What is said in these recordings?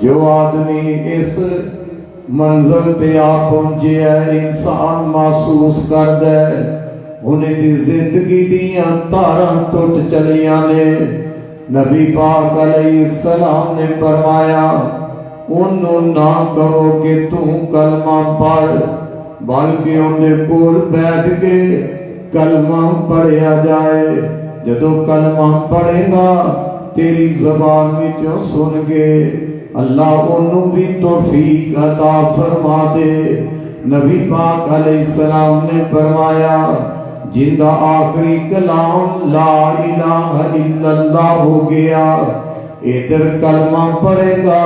جو آدمی اس منزل تے آ پہنچے ہے انسان محسوس کر دے انہیں دی زندگی دیاں تاراں ٹوٹ چلیاں نے۔ نبی پاک علیہ السلام نے فرمایا انہوں نہ کہو کہ تو کلمہ پڑھ، بلکہ انہیں کول بیٹھ کے کلمہ پڑھیا جائے۔ جدو کلمہ پڑھے گا تیری زبان وچوں سن کے اللہ انہوں بھی توفیق عطا فرما دے۔ نبی پاک علیہ السلام نے فرمایا جن دا آخری کلام لا الہ الا اللہ ہو گیا، ادھر کلمہ پڑھے گا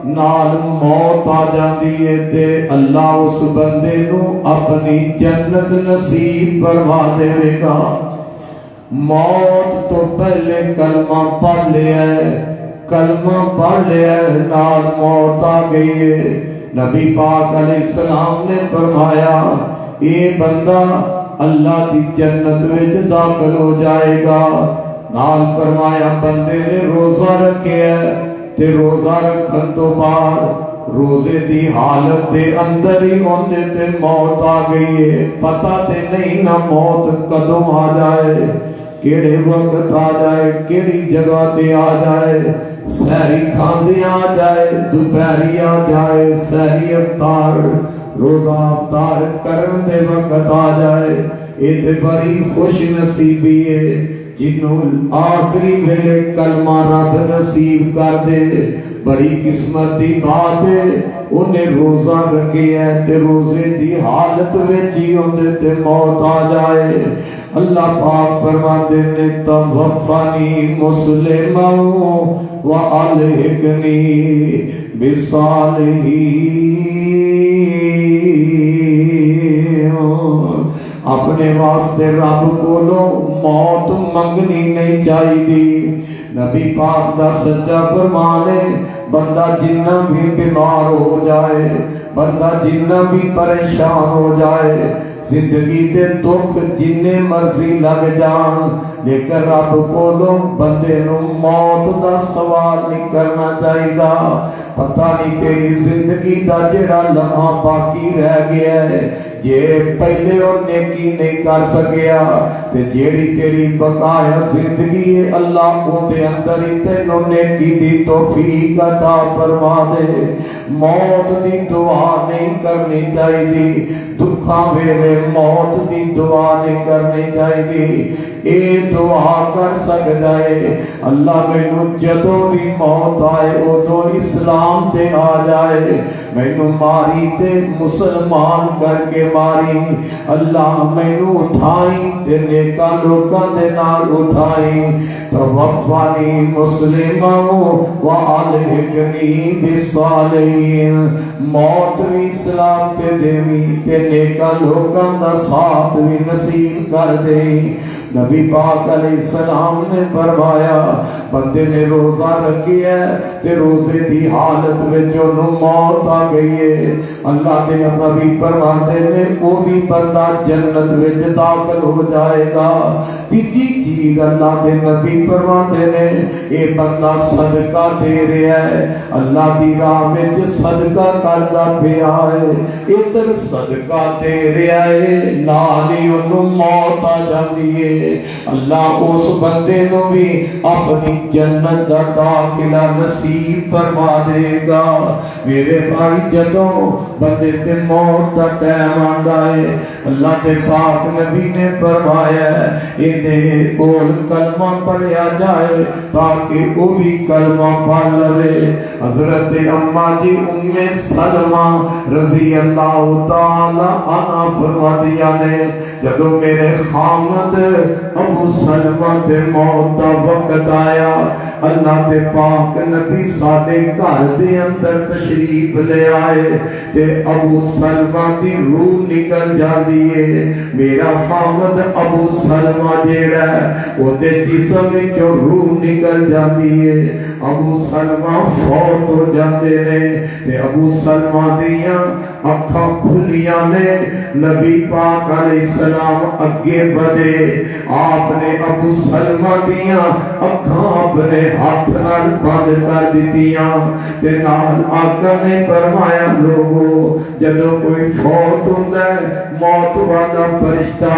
نال موت آ جاندی ہے تے اللہ اس بندے نو اپنی جنت نصیب فرما دے گا۔ موت تو پہلے کلمہ پڑھ لیا ہے، کلمہ پڑھ لیا ہے نال موت آ گئی ہے۔ نبی پاک علیہ السلام نے فرمایا اے بندہ اللہ دی جنت وچ داخل ہو جائے گا۔ نال فرمایا بندے نے روزہ رکھیا ہے تے روزہ رکھن تو بعد روزے دی حالت دے اندر ہی ہوندے تے موت آ گئی ہے، پتہ تے نہیں نہ موت کدوں آ جائے، کیڑے وقت آ جائے، کیڑی جگہ تے آ جائے، سحری کھاندے آ جائے، دوپہری آ جائے، سحری افطار روزہ افطار کرن دے وقت آ جائے۔ یہ تے بڑی خوش نصیبی ہے جنہوں آخری ویلے کلمہ رب نصیب کر دے، بڑی قسمت دی بات ہے۔ انہیں روزہ رکھے ہے تے روزے دی حالت وچ ہی ہوندے تے موت آ جائے۔ اللہ پاک فرماتے نے توفانی مسلما والحقنی بالصالحین، اپنے واسطے رب کولو موت منگنی نہیں چاہیے۔ نبی پاک دا سچا فرمان ہے بندہ جنہ بھی بیمار ہو جائے، بندہ جنہ بھی پریشان ہو جائے، زندگی دے دکھ جننے مرضی لگ جان، لیکن رب کولو بندے نو موت دا سوال نہیں کرنا چاہیے۔ پتہ نہیں تیری زندگی دا جڑا لمحہ باقی رہ گیا ہے یہ پہلے اور نیکی نہیں کر سکیا تے جیڑی تیری بقایا زندگی ہے اللہ کو دے اندر ہی تینوں نیکی دی توفیق عطا فرما دے۔ موت دی دعا نہیں کرنی چاہیے، دکھاں ویلے موت دی دعا نہیں کرنی چاہیے۔ اے دعا کر سکتا ہے اللہ مینوں جدوں بھی موت آئے ادو اسلام تے آ جائے، مینوں ماری تے مسلمان کر کے ماری، اللہ مینوں اٹھائی تے نیکاں لوکاں دے نال اٹھائی۔ توفانی مسلما والحقنی بالصالحین، موت بھی اسلام تے دیوی تے نیکاں لوکاں دا ساتھ بھی نصیب کر دے۔ نبی پاک علیہ السلام نے فرمایا بندے نے روزہ رکھیا ہے تے روزے دی حالت وچ انہوں موت آ گئی ہے، اللہ دے نبی فرماتے نے وہ بھی بندہ جنت وچ داخل ہو جائے گا۔ تیجی چیز اللہ دے نبی فرماتے نے اے بندہ صدقہ دے رہا ہے، اللہ دی راہ وچ صدقہ کردا پیا ہے، ادھر صدقہ دے رہا ہے نال ہی انہوں موت آ جاندی ہے۔ اللہ اس بندے نو بھی اپنی جنت دا داخلہ نصیب فرما دے گا۔ میرے بھائی جدوں بندے تے موت دا ٹائم آندا ہے اللہ دے پاک نبی نے فرمایا اے دے کول کلمہ پڑھیا جائے تاکہ وہ بھی کلمہ پڑھ لے۔ حضرت اماں جی ام سلمہ رضی اللہ تعالی عنہا فرماتی نے جدوں میرے خامد ابو سلمہ دے موت دا وقت آیا اللہ دے پاک نبی ساڈے گھر دے اندر تشریف لے آئے تے ابو سلمہ دی روح نکل جاندی ہے۔ میرا خامد ابو سلمہ جیڑا ہے او دے جسم وچوں روح نکل جاندی ہے۔ ابو سلمہ فوت ہو جاتے نے تے ابو سلمہ دیاں اکھاں کھلیاں نے نبی پاک علیہ السلام اگے بڑھے آپ نے ابو سلمہ دیاں اکھاں اپنے ہاتھ نال بند کر دتیاں تے نال آقا نے فرمایا لوگو جدوں کوئی فوت ہوندا ہے موت والا فرشتہ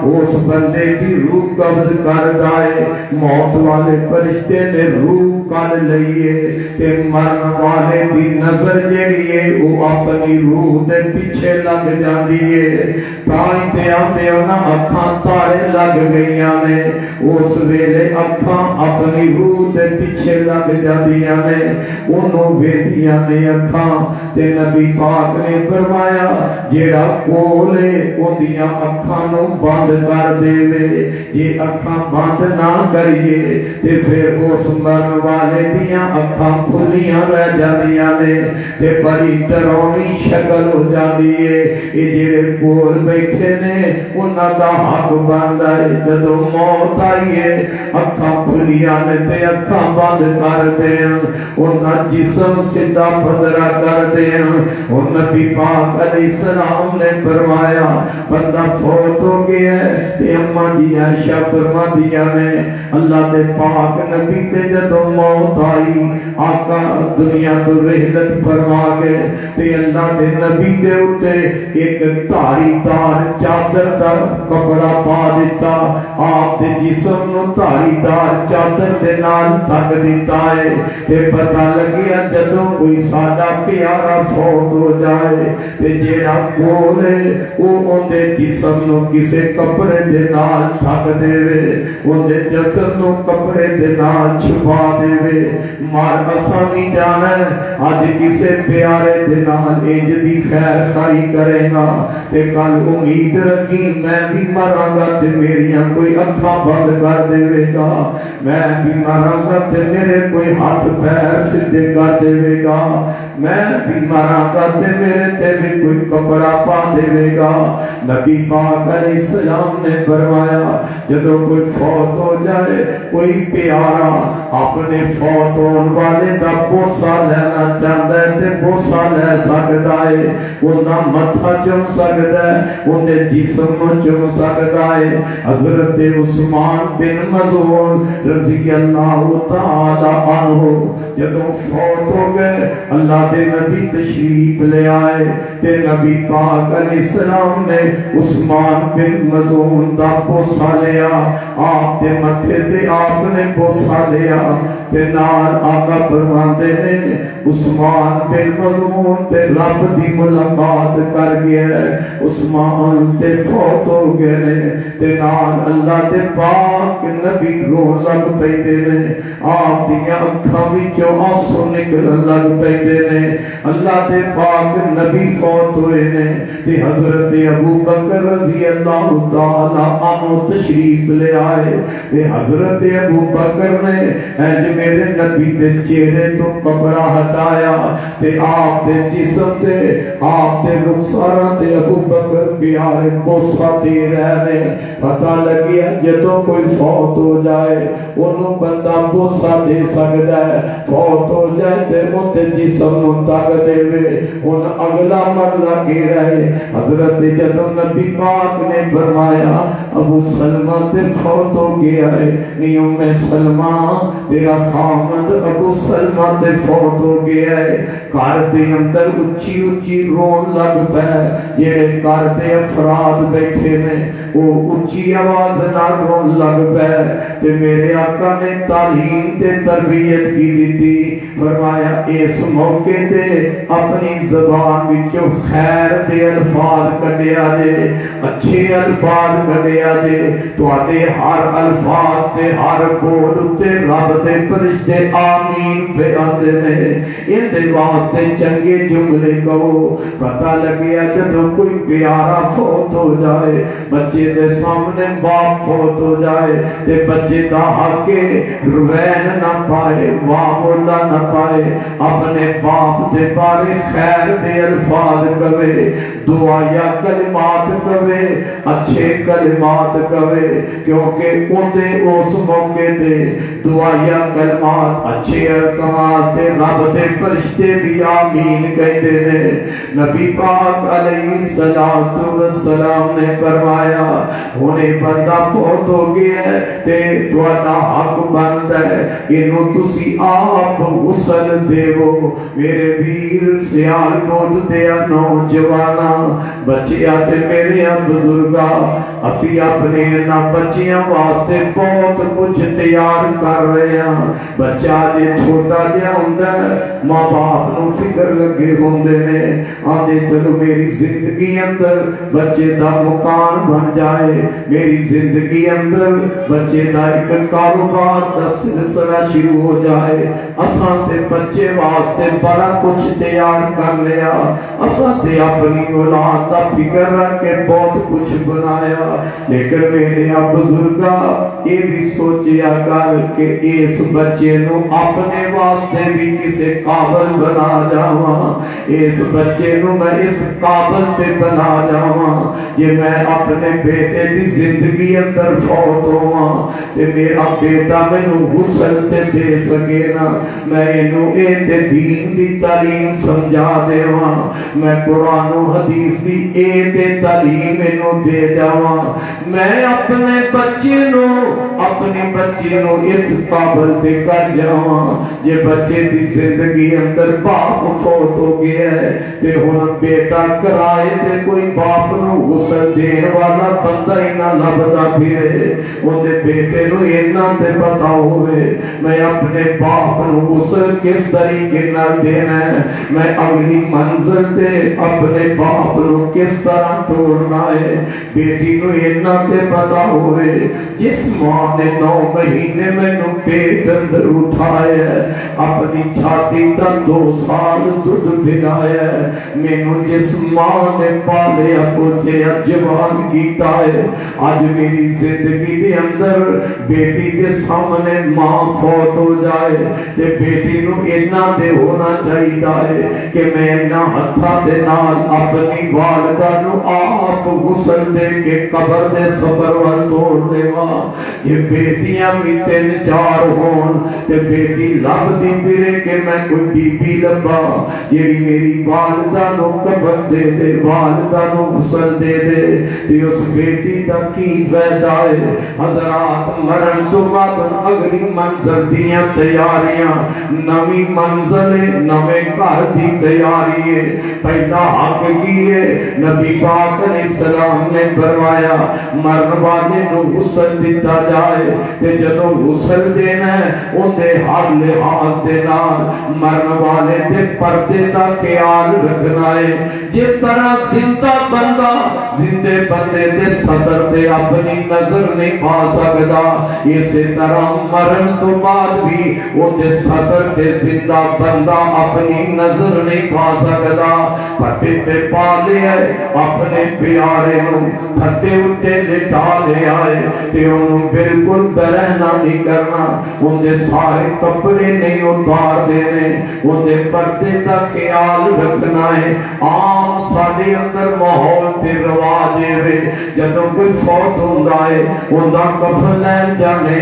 اس بندے کی روح قبض کردا ہے موت والے فرشتے نے روح کر لئیے تے مرن والے دی نظر جیڑی ہے وہ اپنی روح دے پیچھے لگ جاندی ہے تائیں تے آندے انہاں اکھاں تارے لگ گئیاں نے اس ویلے اکھاں اپنی روح دے پیچھے لگ جاندیاں نے انہوں ویدیاں نے اکھاں تے نبی پاک نے فرمایا جیڑا کولے اندیاں اکھاں نو بند کر دے وے یہ اکھاں بند نہ کریے تے پھر اس مرن والے دیاں اکھاں کھلیاں رہ جاندیاں نے تے بڑی ڈراؤنی شکل ہو جاندی ہے یہ جڑے کول بیٹھے نے انہاں دا حق بندا ہے جدوں موت آئی ہے اکھاں کھلیاں نے تے اکھاں بند کر دین انہاں جسم سیدھا پدرا کر دین اور نبی پاک علیہ السلام نے فرمایا بندہ فوت ہو گیا ہے تے اماں جی عائشہ فرماندیاں نے اللہ دے پاک نبی تے جدوں موت آئی آقا دنیا تو رحلت فرما گئے تے اللہ دے نبی دے اُتے ایک دھاری دار چادر دا کپڑا پا دیتا آپ دے جسم نو دھاری دار چادر دے نال ڈھک دیتا ہے تے پتہ لگیا جدوں کوئی ساڈا پیارا فوت ہو جائے تے جیڑا کول ہے او اندے جسم نو کسے کپڑے دے نال ڈھک دے اندے جسم نو کپڑے دے نال چھپا دے مار اساں نہیں جانا اج کسے پیارے دے نال انج دی خیر خائی کرے گا تے کل امید رکھی میں بھی مراں گا تے میریاں کوئی اکھاں بند کر دے گا میں بھی مراں گا تے میرے کوئی ہاتھ پیر سیدھے کر دے گا میں بھی مراں گا تے میرے تے بھی کوئی کپڑا پا دے گا نبی پاک علیہ السلام نے فرمایا جدوں کوئی فوت ہو جائے کوئی پیارا اپنے فوت ہون والے دا بوسہ لینا چاہتا ہے تے بوسہ لے سکتا ہے انہاں متھا چوم سکتا ہے انہیں جسم نو چوم سکتا ہے حضرت عثمان بن مظعون رضی اللہ تعالی عنہ جدوں فوت ہو گئے اللہ دے نبی تشریف لے آئے تے نبی پاک علیہ السلام نے عثمان بن مظعون دا بوسہ لیا آپ دے متھے تے آپ نے بوسہ لیا تے نال آقا فرماندے نے عثمان بن مظعون تے رب دی ملاقات کر گیا عثمان تے فوت ہو گئے نے تے نال اللہ دے پاک نبی رون لگ پیندے نے آپ دیاں اکھاں وچوں آنسو نکلن لگ پیندے نے اللہ دے پاک نبی فوت ہوئے نے تے حضرت ابو بکر رضی اللہ تعالی عنہ تشریف لے آئے تے حضرت ابو بکر نے اج میرے نبی دے چہرے تو کپڑا ہٹایا تے آپ دے جسم تے آپ دے رخساراں تے ابو بکر پیارے بوسہ دے رہے پتہ لگیا جدوں کوئی فوت ہو جائے انہوں بندہ بوسہ دے سکتا ہے فوت ہو جائے تے اُتے جسم نو ڈھک دے ان اگلا مرلہ کے رہے حضرت جدوں نبی پاک نے فرمایا ابو سلمہ تے فوت ہو گیا ہے نہیں ام سلمہ تیرا خامد ابو سلمہ تے فوت ہو گیا ہے گھر دے اندر اچھی اچھی رون لگ پے جڑے گھر دے افراد بیٹھے نے وہ اچھی آواز نال رون لگ پے تے میرے آقا نے تعلیم تے تربیت کی دیتی فرمایا اس موقع تے اپنی زبان وچوں خیر دے الفاظ کڈیا جے اچھے الفاظ کڈیا جے تواڈے ہر الفاظ تے ہر بول تے رب دے فرشتے آمین پہ آندے نے ان دے واسطے چنگے جملے کہو پتہ لگیا جدوں کوئی پیارا فوت ہو جائے بچے دے سامنے باپ فوت ہو جائے تے بچے دا حق روین نہ پائے واہ بولا نہ پائے اپنے اپنے باپ دے بارے خیر دے الفاظ کہے، دعا یا کلمات کہے، اچھے کلمات کہے، کیونکہ اندے اس موقع دے دعا یا کلمات اچھے الکمال دے رب دے فرشتے بھی آمین کہتے ہیں۔ نبی پاک علیہ السلام نے فرمایا انہیں بندہ فوت ہو گیا ہے تے تہاڈا حق بندا ہے اینو تسی آپ غسل دیو۔ میرے ویر سیال موت دیا نوجوانا بچیا تے میرے بزرگا، اسی اپنے نا بچیاں واسطے بہت کچھ تیار کر رہے ہیں۔ بچہ جے چھوٹا جہا ہوندا ہے ماں باپ نو فکر لگے ہوندے نے، آندے چلو میری زندگی اندر بچے دا مکان بن جائے، میری زندگی اندر بچے دا ایک کاروبار دا سلسلہ شروع ہو جائے۔ اساں تے بچے واسطے بڑا کچھ تیار کر لیا، اساں تے اپنی اولاد دا فکر رکھ کے بہت کچھ بنایا، لیکن میرے بزرگا یہ بھی سوچیا کر کہ اس بچے نو اپنے واسطے بھی کسے قابل بنا جاواں، اس بچے نو میں اس قابل تے بنا جاواں یہ میں اپنے بیٹے دی زندگی اندر فوت ہوواں تے میرا بیٹا مینوں غسل تے دے سکے نا، میں اینو اے تے دین دی تعلیم سمجھا دیواں، میں قرآن و حدیث دی اے تے تعلیم اینو دے جاواں، میں اپنے بچے نو اس قابل تے کر جاواں۔ یہ بچے دی زندگی اندر باپ فوت ہو گیا ہے تے ہن بیٹا کرائے تے کوئی باپ نو غسل دین والا بندہ ہی نہ لبدا پھرے، اودے بیٹے نو اینا تے پتہ ہوئے میں اپنے باپ نو غسل کس طریقے نال دینا ہے، میں اگلی منزل تے اپنے باپ نو کس طرح توڑنا ہے، بیٹی نو اینا تے پتہ ہوئے جس ماں نے 9 مہینے میں نو پیٹ اندر اٹھایا ہے، اپنی چھاتی تا 2 سال دودھ پلایا ہے، مینو جس ماں نے پالیا پوچھیا جوان کیتا ہے، آج میری زندگی دے اندر بیٹی دے سامنے ماں فوت ہو جائے تے بیٹی نو اینا تے ہونا چاہیے کہ میں اینا ہتھا دے نال اپنی والدہ نو آپ غسل دے کے قبر دے سفر وال توڑ دیواں۔ یہ بیٹیاں بھی 3-4 ہون تے بیٹی لب دی پھرے کہ میں کوئی بی بی لبا، یہ میری والدہ نو قبر دے دے، والدہ نو غسل دے دے تے اس بیٹی دا کی فائدہ ہے۔ حضرات مرن تو بعد اگلی منزل دیاں تیاریاں، نوی منزل نوے گھر دی تیاری ہے، پہلا حق کی ہے نبی پاک علیہ السلام نے فرمایا مرن والے نو غسل دیتا جائے تے جدوں غسل دینا ہے اندے ہر لحاظ دے نال مرن والے دے پردے دا خیال رکھنا ہے، جس طرح زندہ بندہ زندے بندے دے صدر تے اپنی نظر نہیں پا سکتا، اسی طرح مرن تو بعد بھی وہ دے صدر تے زندہ بندہ اپنی نظر نہیں پا سکتا۔ پٹے تے پا لے آئے اپنے پیارے نو پھٹے اٹھے لٹا لے آئے تے انہوں بالکل برہنا نہیں کرنا، ان دے سارے کپڑے نہیں اتار دینے، ان دے پردے دا خیال رکھنا ہے۔ عام ساڑے اندر ماحول تے رواجے وے جدوں کوئی فوت ہوندا ہے ان دا کفن لین جانے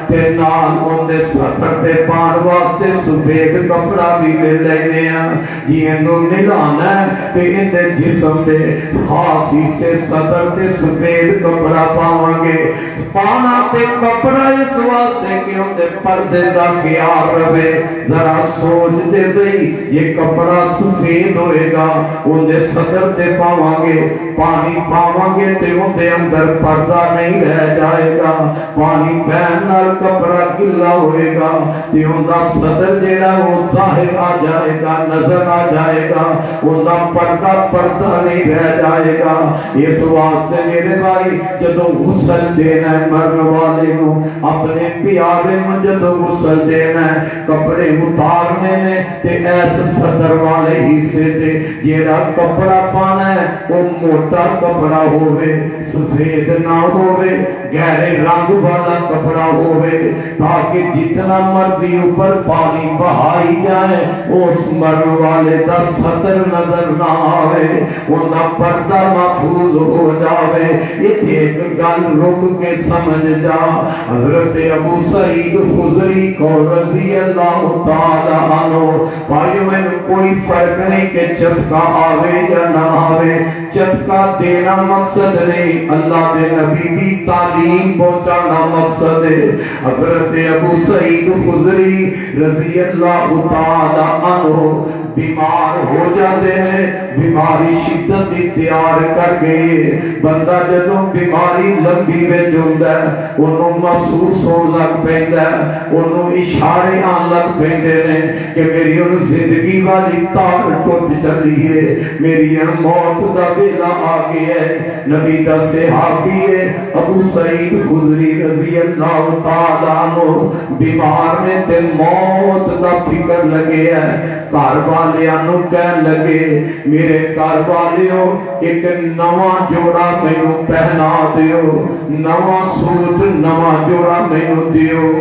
تے نال ان دے سطر تے پان واسطے سفید کپڑا بھی لے لینے یہ انہوں نلانا ہے تے ان دے جسم دے خاصی سے سطر تے سفید کپڑا پاواں گے، پانا تے کپڑا اس واسطے کہ ان دے پردے دا خیال رہے۔ ذرا سوچ دے زئی یہ کپڑا سفید ہوئے گا، ان دے صدر تے پاواں گے، پانی پاواں گے تے ان دے اندر پردہ نہیں رہ جائے گا، پانی بہن نال کپڑا گلا ہوئے گا تے ان دا صدر جیڑا وہ ظاہر آ جائے گا، نظر آ جائے گا، ان دا پردہ نہیں رہ جائے گا۔ اس واسطے میرے بھائی جدوں غسل دینا ہے مرن والے نو اپنے پیارے نو جدوں غسل دینا ہے کپڑے اتارنے نے تے ایس صدر والے حصے تے جیڑا کپڑا پانا ہے وہ موٹا کپڑا ہوئے، سفید نہ ہوئے، گہرے رنگ والا کپڑا ہوئے تاکہ جتنا مرضی اوپر پانی بہائی جا جائے اس مرن والے دا سطر نظر نہ آوے انہا پردہ محفوظ ہو جاوے اتھے ایک گل رک کے سمجھ جا حضرت ابو سعید خضری کو رضی اللہ تعالیٰ عنہ بھائیو میں کوئی فرق نہیں کہ چسکا آوے یا نہ آوے چسکا دینا مقصد نہیں اللہ دے نبی دی تعلیم پہنچانا مقصد ہے حضرت ابو سعید خضری رضی اللہ تعالیٰ عنہ بیمار ہو جاتے ہیں بیماری شدت اختیار کر گئی بندہ جدوں بیماری لمبی وچ ہوندا ہے انہوں محسوس ہون لگ پیندا ہے انہوں اشارے آن لگ پیندے نے کہ میری ان زندگی والی تار ٹوٹ چلی ہے میری ان موت دا ویلا آ گیا ہے نبی دا صحابی ہے ابو سعید خضری رضی اللہ تعالیٰ عنہ بیمار نے تے موت دا فکر لگے ہے گھر والیاں کہن لگے میرے گھر والیو ایک نواں جوڑا مینوں پہنا دیو نواں سوٹ نواں جوڑا مینوں دیو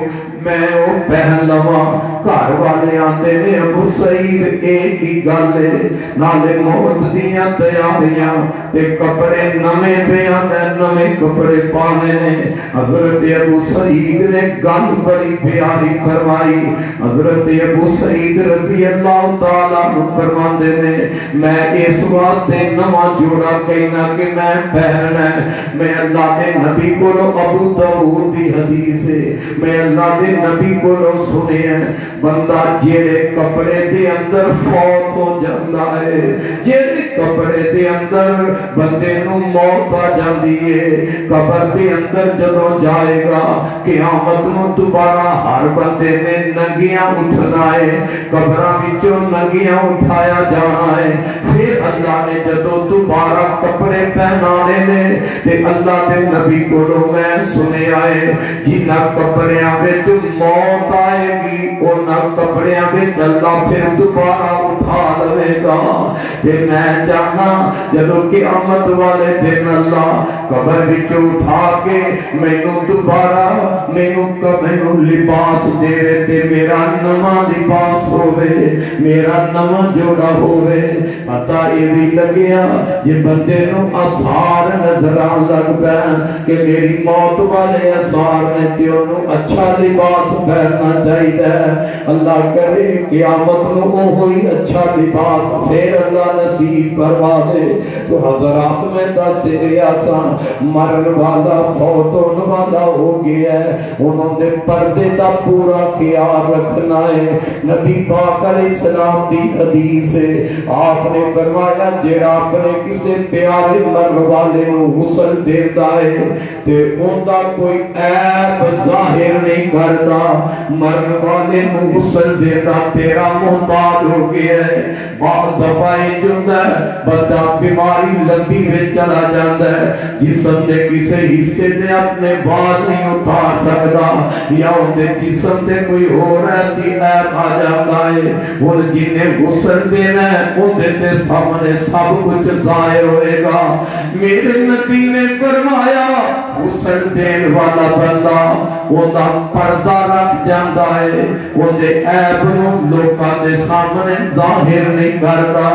میں او پہن لواں گھر والے آندے نے ابو سعید ایک ہی گل ہے نالے موت دیاں تیاریاں تے کپڑے نویں پیاں نویں کپڑے پانے نے حضرت ابو سعید نے گل بڑی پیاری فرمائی حضرت ابو سعید رضی اللہ تعالیٰ فرماندے نے میں اس واسطے نواں جوڑا کہنا کہ میں پہننا ہے میں اللہ دے نبی کو ابو داؤد دی حدیث ہے میں اللہ دے نبی کو سنے ہیں بندہ جیڑے کپڑے دے اندر فوت ہو جاندہ ہے جیڑے کپڑے دے اندر بندے نو موت آ جاندی ہے قبر دے اندر جدوں جائے گا قیامت نو دوبارہ ہر بندے نے ننگیاں اٹھنا ہے قبراں وچوں ننگیاں اٹھایا جانا ہے پھر اللہ نے جدوں دوبارہ کپڑے پہنانے نے تے اللہ دے نبی کو میں سنے آئے جنہاں کپڑیاں وچ موت آئے گی انہاں کپڑیاں وچ اللہ پھر دوبارہ اٹھا لے گا تے میں چاہنا جدوں قیامت والے دن اللہ قبر وچ اٹھا کے مینوں دوبارہ مینوں لباس دے تے میرا نواں لباس ہوے میرا نواں جوڑا ہوے پتہ یہ بھی لگیا یہ بندے نو آثار نظر آن لگ پے کہ میری موت والے آثار نے تے انہوں اچھا لباس پہننا چاہیے اللہ کرے قیامت نو وہی اچھا لباس پھر اللہ نصیب فرما دے تو حضرات میں دس رہا سا مرن والا فوت ہونے والا ہو گیا ہے انہوں نے پردے دا پورا خیال رکھنا ہے نبی پاک علیہ السلام دی حدیث ہے آپ نے فرمایا جڑا اپنے کسی پیارے مرن والے نو غسل دیتا ہے تے اوندا کوئی عیب ظاہر نہیں کرتا مرن والے نو غسل دیتا تیرا محتاج ہو گیا ہے بعض دفعہ جندا بندہ بیماری لمبی میں چلا جاتا ہے جسم دے کسی حصے دے اپنے بال نہیں اتار سکتا یا ان دے جسم دے کوئی اور ایسی عیب آ جاتا ہے اور جنہیں غسل دینا ہے ان دے سامنے سب کچھ ظاہر ہوئے گا میرے نبی نے فرمایا غسل دین والا بندہ وہ پردہ رکھ جاتا ہے وہ دے عیب نو لوکاں دے سامنے ظاہر نہیں کرتا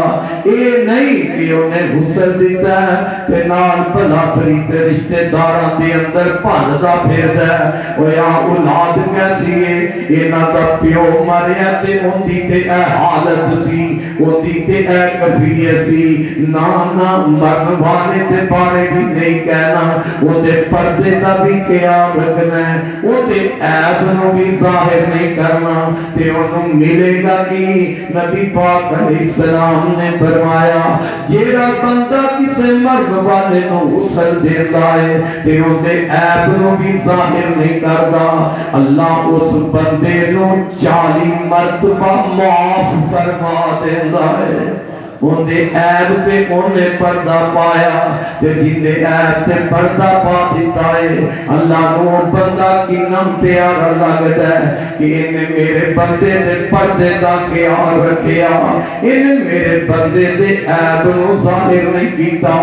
اے نہیں کہ انہیں غسل دیتا ہے تے نال بھلا بری تے رشتہ داراں دے اندر بھندا پھردا ہے او یا اولاد کیسی ہے انہاں دا پیو مریا تے اونਦੀ تے اے حالت سی اونਦੀ تے اے کیفیت سی نا مرن والے دے بارے بھی نہیں کہنا او دے پردے دا بھی خیال رکھنا ہے او دے عیب نو بھی ظاہر نہیں کرنا تے انہوں ملے گا کہ نبی پاک علیہ السلام نے فرمایا جیڑا بندہ کسے مرد والے نو غسل دیتا ہے تے ان دے عیب نو بھی ظاہر نہیں کرتا اللہ اس بندے نو 40 مرتبہ معاف فرما دیتا ہے اندے عیب تے انہیں پردہ پایا تے جندے عیب تے پردہ پا دیتا ہے اللہ کو بندہ کتنا پیارا لگتا ہے کہ انہیں میرے بندے دے پردے دا خیال رکھیا انہیں میرے بندے دے عیب نو ظاہر نہیں کیتا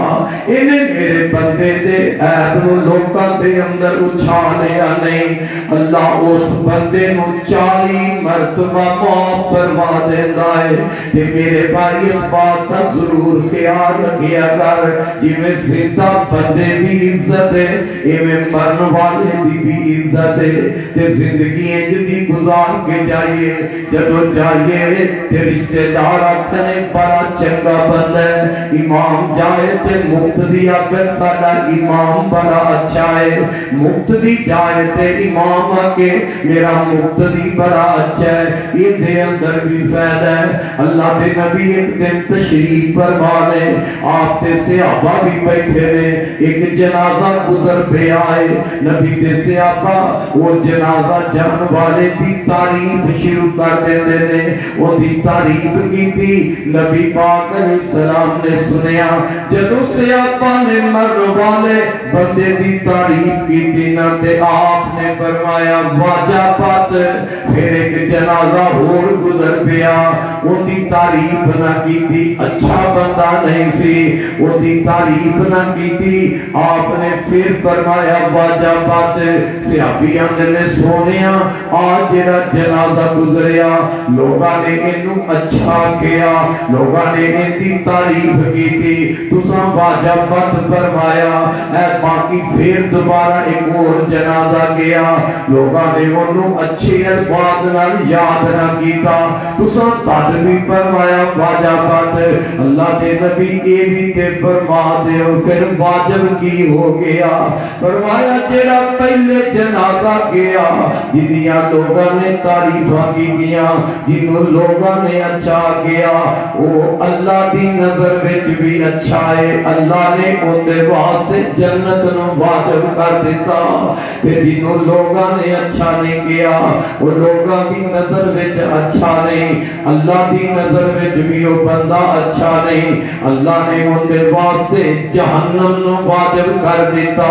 انہیں میرے بندے دے عیب نو لوکاں دے اندر اچھالیا نہیں اللہ اس بندے نو 40 مرتبہ معاف فرما دیندا ہے کہ میرے بھائی اس بات کا ضرور خیال رکھیا کر جی میں زندہ بندے دی عزت ہے ایویں مرن والے دی بھی عزت ہے تے زندگی انج دی گزار کے جائیے جدو جائیے تے رشتہ دار آکھنے بڑا چنگا بندہ ہے امام جائے تے مقتدی آکھن ساڈا امام بڑا اچھا ہے مقتدی جائے تے امام آکے میرا مقتدی بڑا اچھا ہے یہ دے اندر بھی فائدہ ہے اللہ دے نبی ایک دن تشریف فرما لے آپ تے صحابہ بھی بیٹھے نے ایک جنازہ گزر پہ آئے نبی دے صحابہ وہ جنازہ جان والے دی تعریف شروع کر دیندے نے وہ دی تعریف کی تھی نبی پاک علیہ السلام نے سنیا جدو صحابہ نے مرن والے بندے دی تعریف کی تھی نہ تے آپ نے فرمایا واجہ پت پھر ایک جنازہ اور گزر پیا وہ دی تعریف نہ کی تھی اچھا بندہ نہیں سی وہ دی تعریف نہ کی تھی آپ نے پھر فرمایا واجہ پت صحابیاں نے سونیا آج جڑا جنازہ گزریا لوگاں نے اینو اچھا کیا لوگاں نے ان دی تعریف کی تھی تساں واجہ پت فرمایا اے باقی پھر دوبارہ ایک اور جنازہ گیا لوگاں نے انہوں اچھے الفاظ نال یاد نہ کیتا تساں تد بھی فرمایا واجہ پت اللہ دے نبی اے بھی تے فرما دے پھر واجب کی ہو گیا فرمایا جڑا پہلے جنازہ گیا جنیاں لوگاں نے تعریفاں کی دیا جنہوں لوگاں نے اچھا کیا وہ اللہ دی نظر وچ بھی اچھا ہے اللہ نے ان دے واسطے جنت نو واجب کر دیتا تے جنہوں لوگاں نے اچھا نہیں کیا وہ لوگاں دی نظر وچ اچھا نہیں اللہ دی نظر وچ بھی وہ بندہ اچھا نہیں اللہ نے ان دے واسطے جہنم نو واجب کر دیتا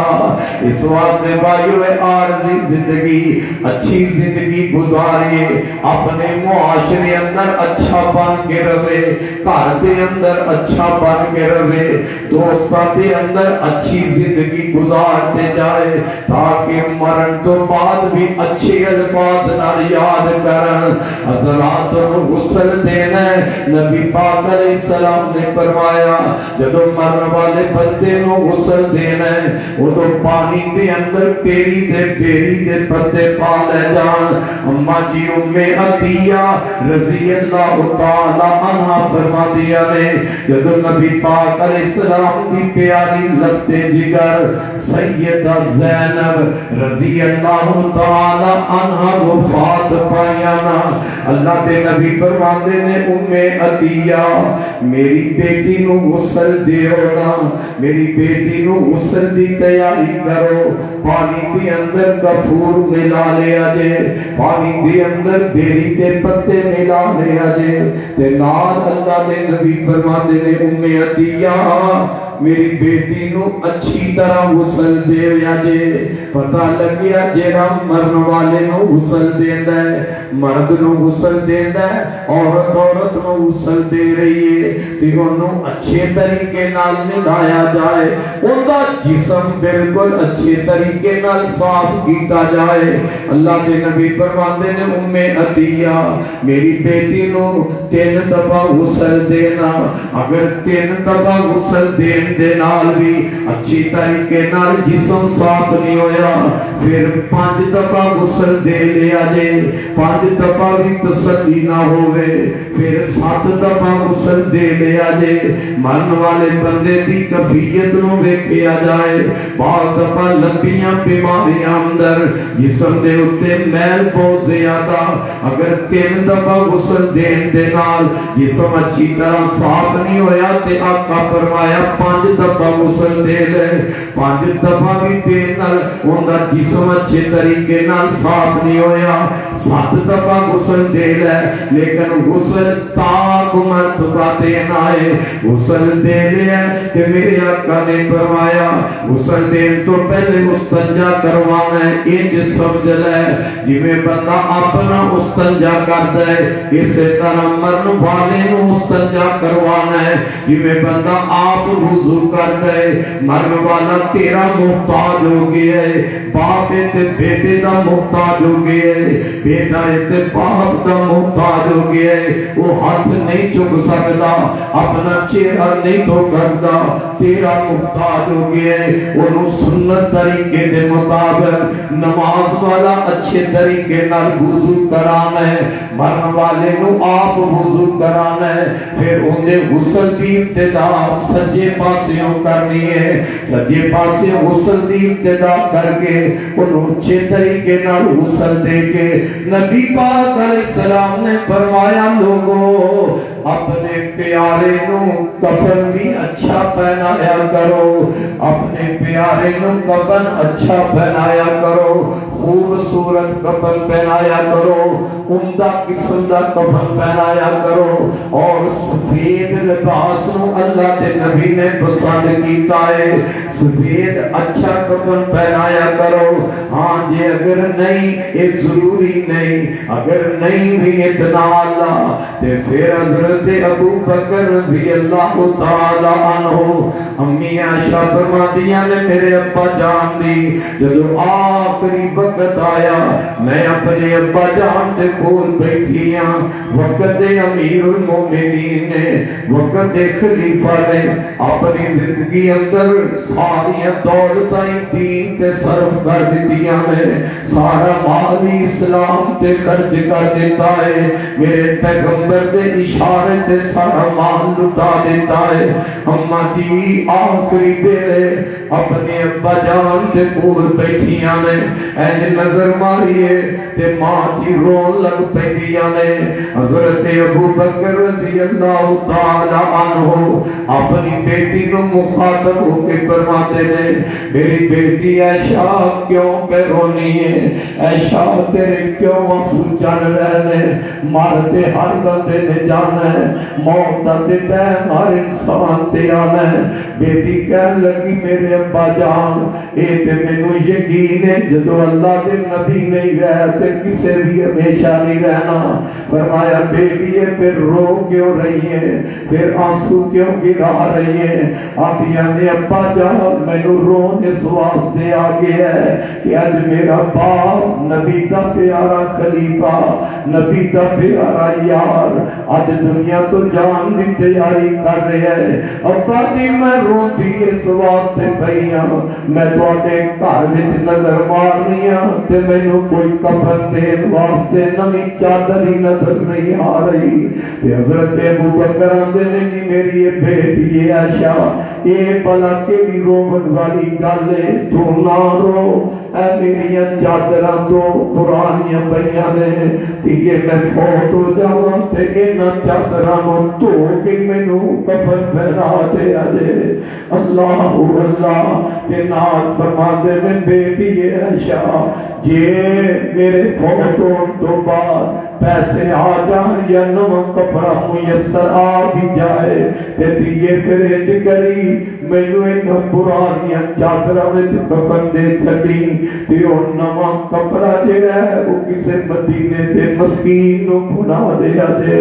اس واسطے بھائیو عارضی زندگی اچھی زندگی گزاریے اپنے معاشرے اندر اچھا بن کے رہے گھر دے اندر اچھا بن کے رہے دوستاں دے اندر اچھی زندگی گزارتے جائے تاکہ مرن تو بعد بھی اچھے الفاظ نال یاد کرن حضرات نو غسل دینا نبی پاک علیہ السلام نے فرمایا جدو مرن والے بندے نو غسل دینا وہ تو پانی دے اندر تیری دے بیری دے پتے پا لے جان اما جی عطیہ رضی اللہ تعالی عنہ فرما دیا نے جدو نبی پاک علیہ السلام کی پیاری لفظ جگر سیدہ زینب رضی اللہ تعالی عنہ وفات پایانا اللہ دے نبی فرماندے نے عطیہ میری بیٹی نو غسل دیو نا میری بیٹی نو غسل دی تیاری کرو پانی دے اندر کفور ملا لیا جے پانی دے اندر بیری دے پتے ملا لیا جے تے نال اللہ دے نبی فرماندے نے عطیہ میری بیٹی نو اچھی طرح غسل دے یا جے پتہ لگیا جیڑا مرن والے نو غسل دیندا ہے مرد نو غسل دیندا ہے عورت نو غسل دے رہی ہے تے اونوں اچھے طریقے نال نہلایا جائے اوندا جسم بالکل اچھے طریقے نال صاف کیتا جائے اللہ دے نبی فرماندے نے عطیہ میری بیٹی نو 3 دفعہ غسل دینا اگر 3 دفعہ غسل دین دے نال بھی اچھی طریقے نال جسم صاف نہیں ہویا پھر 5 دفعہ غسل دے لیا جے 5 دفعہ بھی تسلی نہ ہوئے پھر 7 دفعہ غسل دے لیا جے مرن والے بندے دی کفیت نو ویکھیا جائے بہت دفعہ لمبیاں بیماریاں اندر جسم دے اتے میل بہت زیادہ اگر 3 دفعہ غسل دین دے نال جسم اچھی طرح صاف نہیں ہویا تے آقا فرمایا 5 دفعہ غسل دے لے 5 دفعہ بھی دین نال اوندا جسم اچھے طریقے نال صاف نہیں ہویا 7 دفعہ غسل دے لے لیکن غسل تاک مرتبہ پورا دینا ہے. غسل دے لیا کہ میرے آقا نے فرمایا غسل دین تو پہلے استنجا کروانا ہے. انج سمجھ لے جویں بندہ اپنا استنجا کردا ہے اسی طرح مرن والے نو استنجا کروانا ہے. جویں بندہ آپ وضو کردا ہے مرن والا تیرا محتاج ہو گیا ہے. باپ تے بیٹے دا محتاج ہو گیا ہے. بیٹا تے باپ دا محتاج ہو گیا ہے. وہ ہاتھ نہیں چک سکتا اپنا چہرہ نہیں دھو کرتا تیرا محتاج ہو گیا ہے. انہوں سنت طریقے دے مطابق نماز والا اچھے طریقے نال وضو کرانا ہے. مرن والے نو آپ وضو کرانا ہے. پھر اندے غسل دی ابتدا سجے پاسیوں کرنی ہے. سجے پاسے غسل دی ابتدا کر کے انہوں اچھے طریقے نال غسل دے کے نبی پاک علیہ السلام نے فرمایا لوگوں اپنے پیارے نو کفن بھی اچھا پہنایا کرو. اپنے پیارے نو کفن اچھا پہنایا کرو. خوبصورت کفن پہنایا کرو. عمدہ قسم دا کفن پہنایا کرو. اور سفید لباس نو اللہ دے نبی نے پسند کیتا ہے. سفید اچھا کفن پہنایا کرو. ہاں جی اگر نہیں یہ ضروری نہیں اگر نہیں بھی اتنا اللہ تے پھر حضرت ابو بکر رضی اللہ تعالی عنہ امی عائشہ فرماتی ہیں میرے ابا جان دی جدو آخری وقت آیا میں اپنے ابا جان دے کول بیٹھی ہاں. وقت امیر المومنین نے وقت خلیفہ نے اپنی زندگی اندر ساری دولتیں دین تے صرف کر دیتیاں نے. سارا مال اسلام تے خرچ کر دیتا ہے. میرے پیغمبر دے اشارے تے سارا مال لٹا دیتا ہے. اماں جی آخری ویلے اپنے ابا جان تے کول بیٹھیاں نے اینج نظر ماریے تے ماں جی رون لگ پیندیاں نے. حضرت ابو بکر رضی اللہ تعالی عنہ اپنی بیٹی کو مخاطب ہو کے فرماتے نے میری بیٹی عائشہ کیوں پہ رونی ہے؟ عائشہ تیرے کیوں آنسو چل رہے ہیں؟ مارتے ہر بندے نے جانا ہے موت دا تے ہر انسان تے آنا ہے. بیٹی کہنے لگی میرے ابا جان اے تے مینوں یقین ہے جدو اللہ دے نبی نہیں رہے تے کسے بھی ہمیشہ نہیں رہنا. فرمایا بیٹی ہے پھر رو کیوں رہی ہے پھر آنسو کیوں گرا رہی ہے؟ آپ یعنی ابا جان مینوں رون اس واسطے آ گیا ہے کہ اج میرا باپ نبی دا پیارا خلیفہ نبی دا پیارا یار اج دنیا تو جان دی تیاری کر رہا ہے. ابا جی میں روتی اس واسطے پئی ہاں میں تواڈے گھر وچ نظر مارنی ہاں تے مینوں کوئی کفن دین واسطے نویں چادر ہی نظر نہیں آ رہی. تے حضرت ابو بکر آندے نے میری یہ بیٹی عائشہ اے بلا کیڑی روون والی گل ہے تو نہ رو اے میری چادراں تو پرانیاں پئیاں نے تے یہ میں فوت ہو جاواں تے انہاں چادراں نوں دھو کے مینوں کفن پہنا دے اجے. اللہ اللہ تے نال فرماندے نے بیٹی عائشہ جے میرے فوت ہون تو بعد پیسے آ جان یا نواں کپڑا میسر آ بھی جائے تے دیے پھر کری مینوں انہاں پرانیاں چادراں وچ کفن دے چھڈی تے او نواں کپڑا جڑا ہے او کسے مدینے دے مسکین نوں بنا دے دے.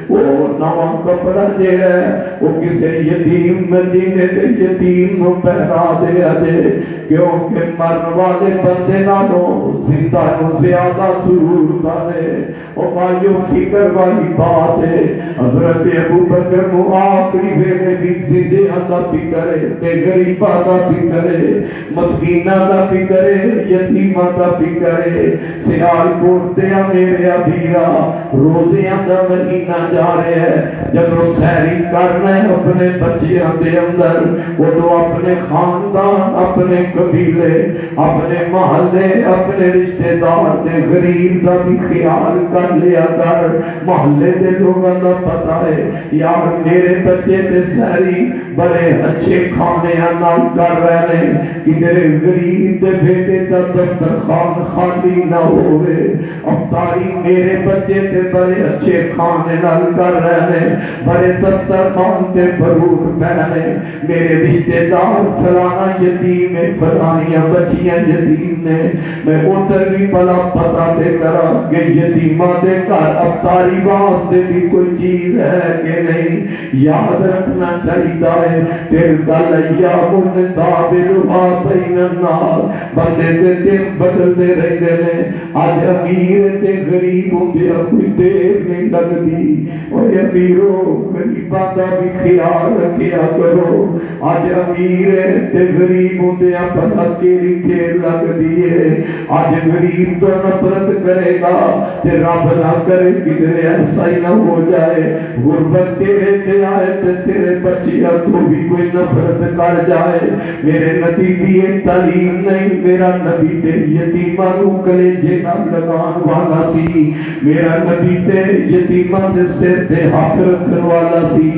او نواں کپڑا جڑا ہے او کسے یتیم مدینے دے یتیم نوں پہنا دے دے کیونکہ مرن والے بندے نالوں زندہ نوں زیادہ سرور کرے. او مایو فکر والی بات ہے. حضرت ابو بکر نو آخری ویلے بھی زندیاں دا فکر ہے تے غریباں دا فکر ہے مسکیناں دا فکر ہے یتیماں دا فکر ہے. سیال کوٹتے میرے ابیرا روزیاں دا مہینہ جا رہے ہے جب سحری کرنا ہے اپنے بچیاں دے اندر وہ اپنے خاندان اپنے قبیلے اپنے محلے اپنے رشتہ دار دے غریب دا بھی خیال کر لیا کر محلے دے لوگوں کا پتا ہے یار میرے بچے تے سہری بڑے اچھے کھانے نال کر رہے ہیں کدھر غریب دے بیٹے دا دسترخوان خالی نہ ہوئے افطاری میرے بچے تے بڑے اچھے کھانے نال کر رہے ہیں بڑے دسترخوان تے بھرور پہنے میرے رشتہ دار فلانا یتیم ہے فلانیاں بچیاں یتیم نے میں ادھر بھی بڑا پتا دے کرا کہ یتیماں دے گھر افطاری واسطے بھی کوئی چیز ہے کہ نہیں یاد رکھنا چاہیے ہے تیرے گل ایام دابلھا بین الناس بندے دے دن بدلتے رہتے ہیں اج امیر تے غریب ہوندے کوئی دیر نہیں لگدی اوے امیرو غریباں دا بھی خیال رکھیا کرو اج امیر تے غریب ہوندے پتہ کیڑی دیر لگدی ہے اج غریب تو نفرت کرے گا تے رب نہ کرے کدھر ایسا ہی نہ ہو جائے غربت تیرے تے آئے تے تیرے بچیاں تو بھی کوئی نفرت کر جائے میرے نبی دی تعلیم نہیں میرا نبی تے یتیماں نو کلیجے نال لگان والا سی میرا نبی تے یتیماں دے سر تے ہاتھ رکھن والا سی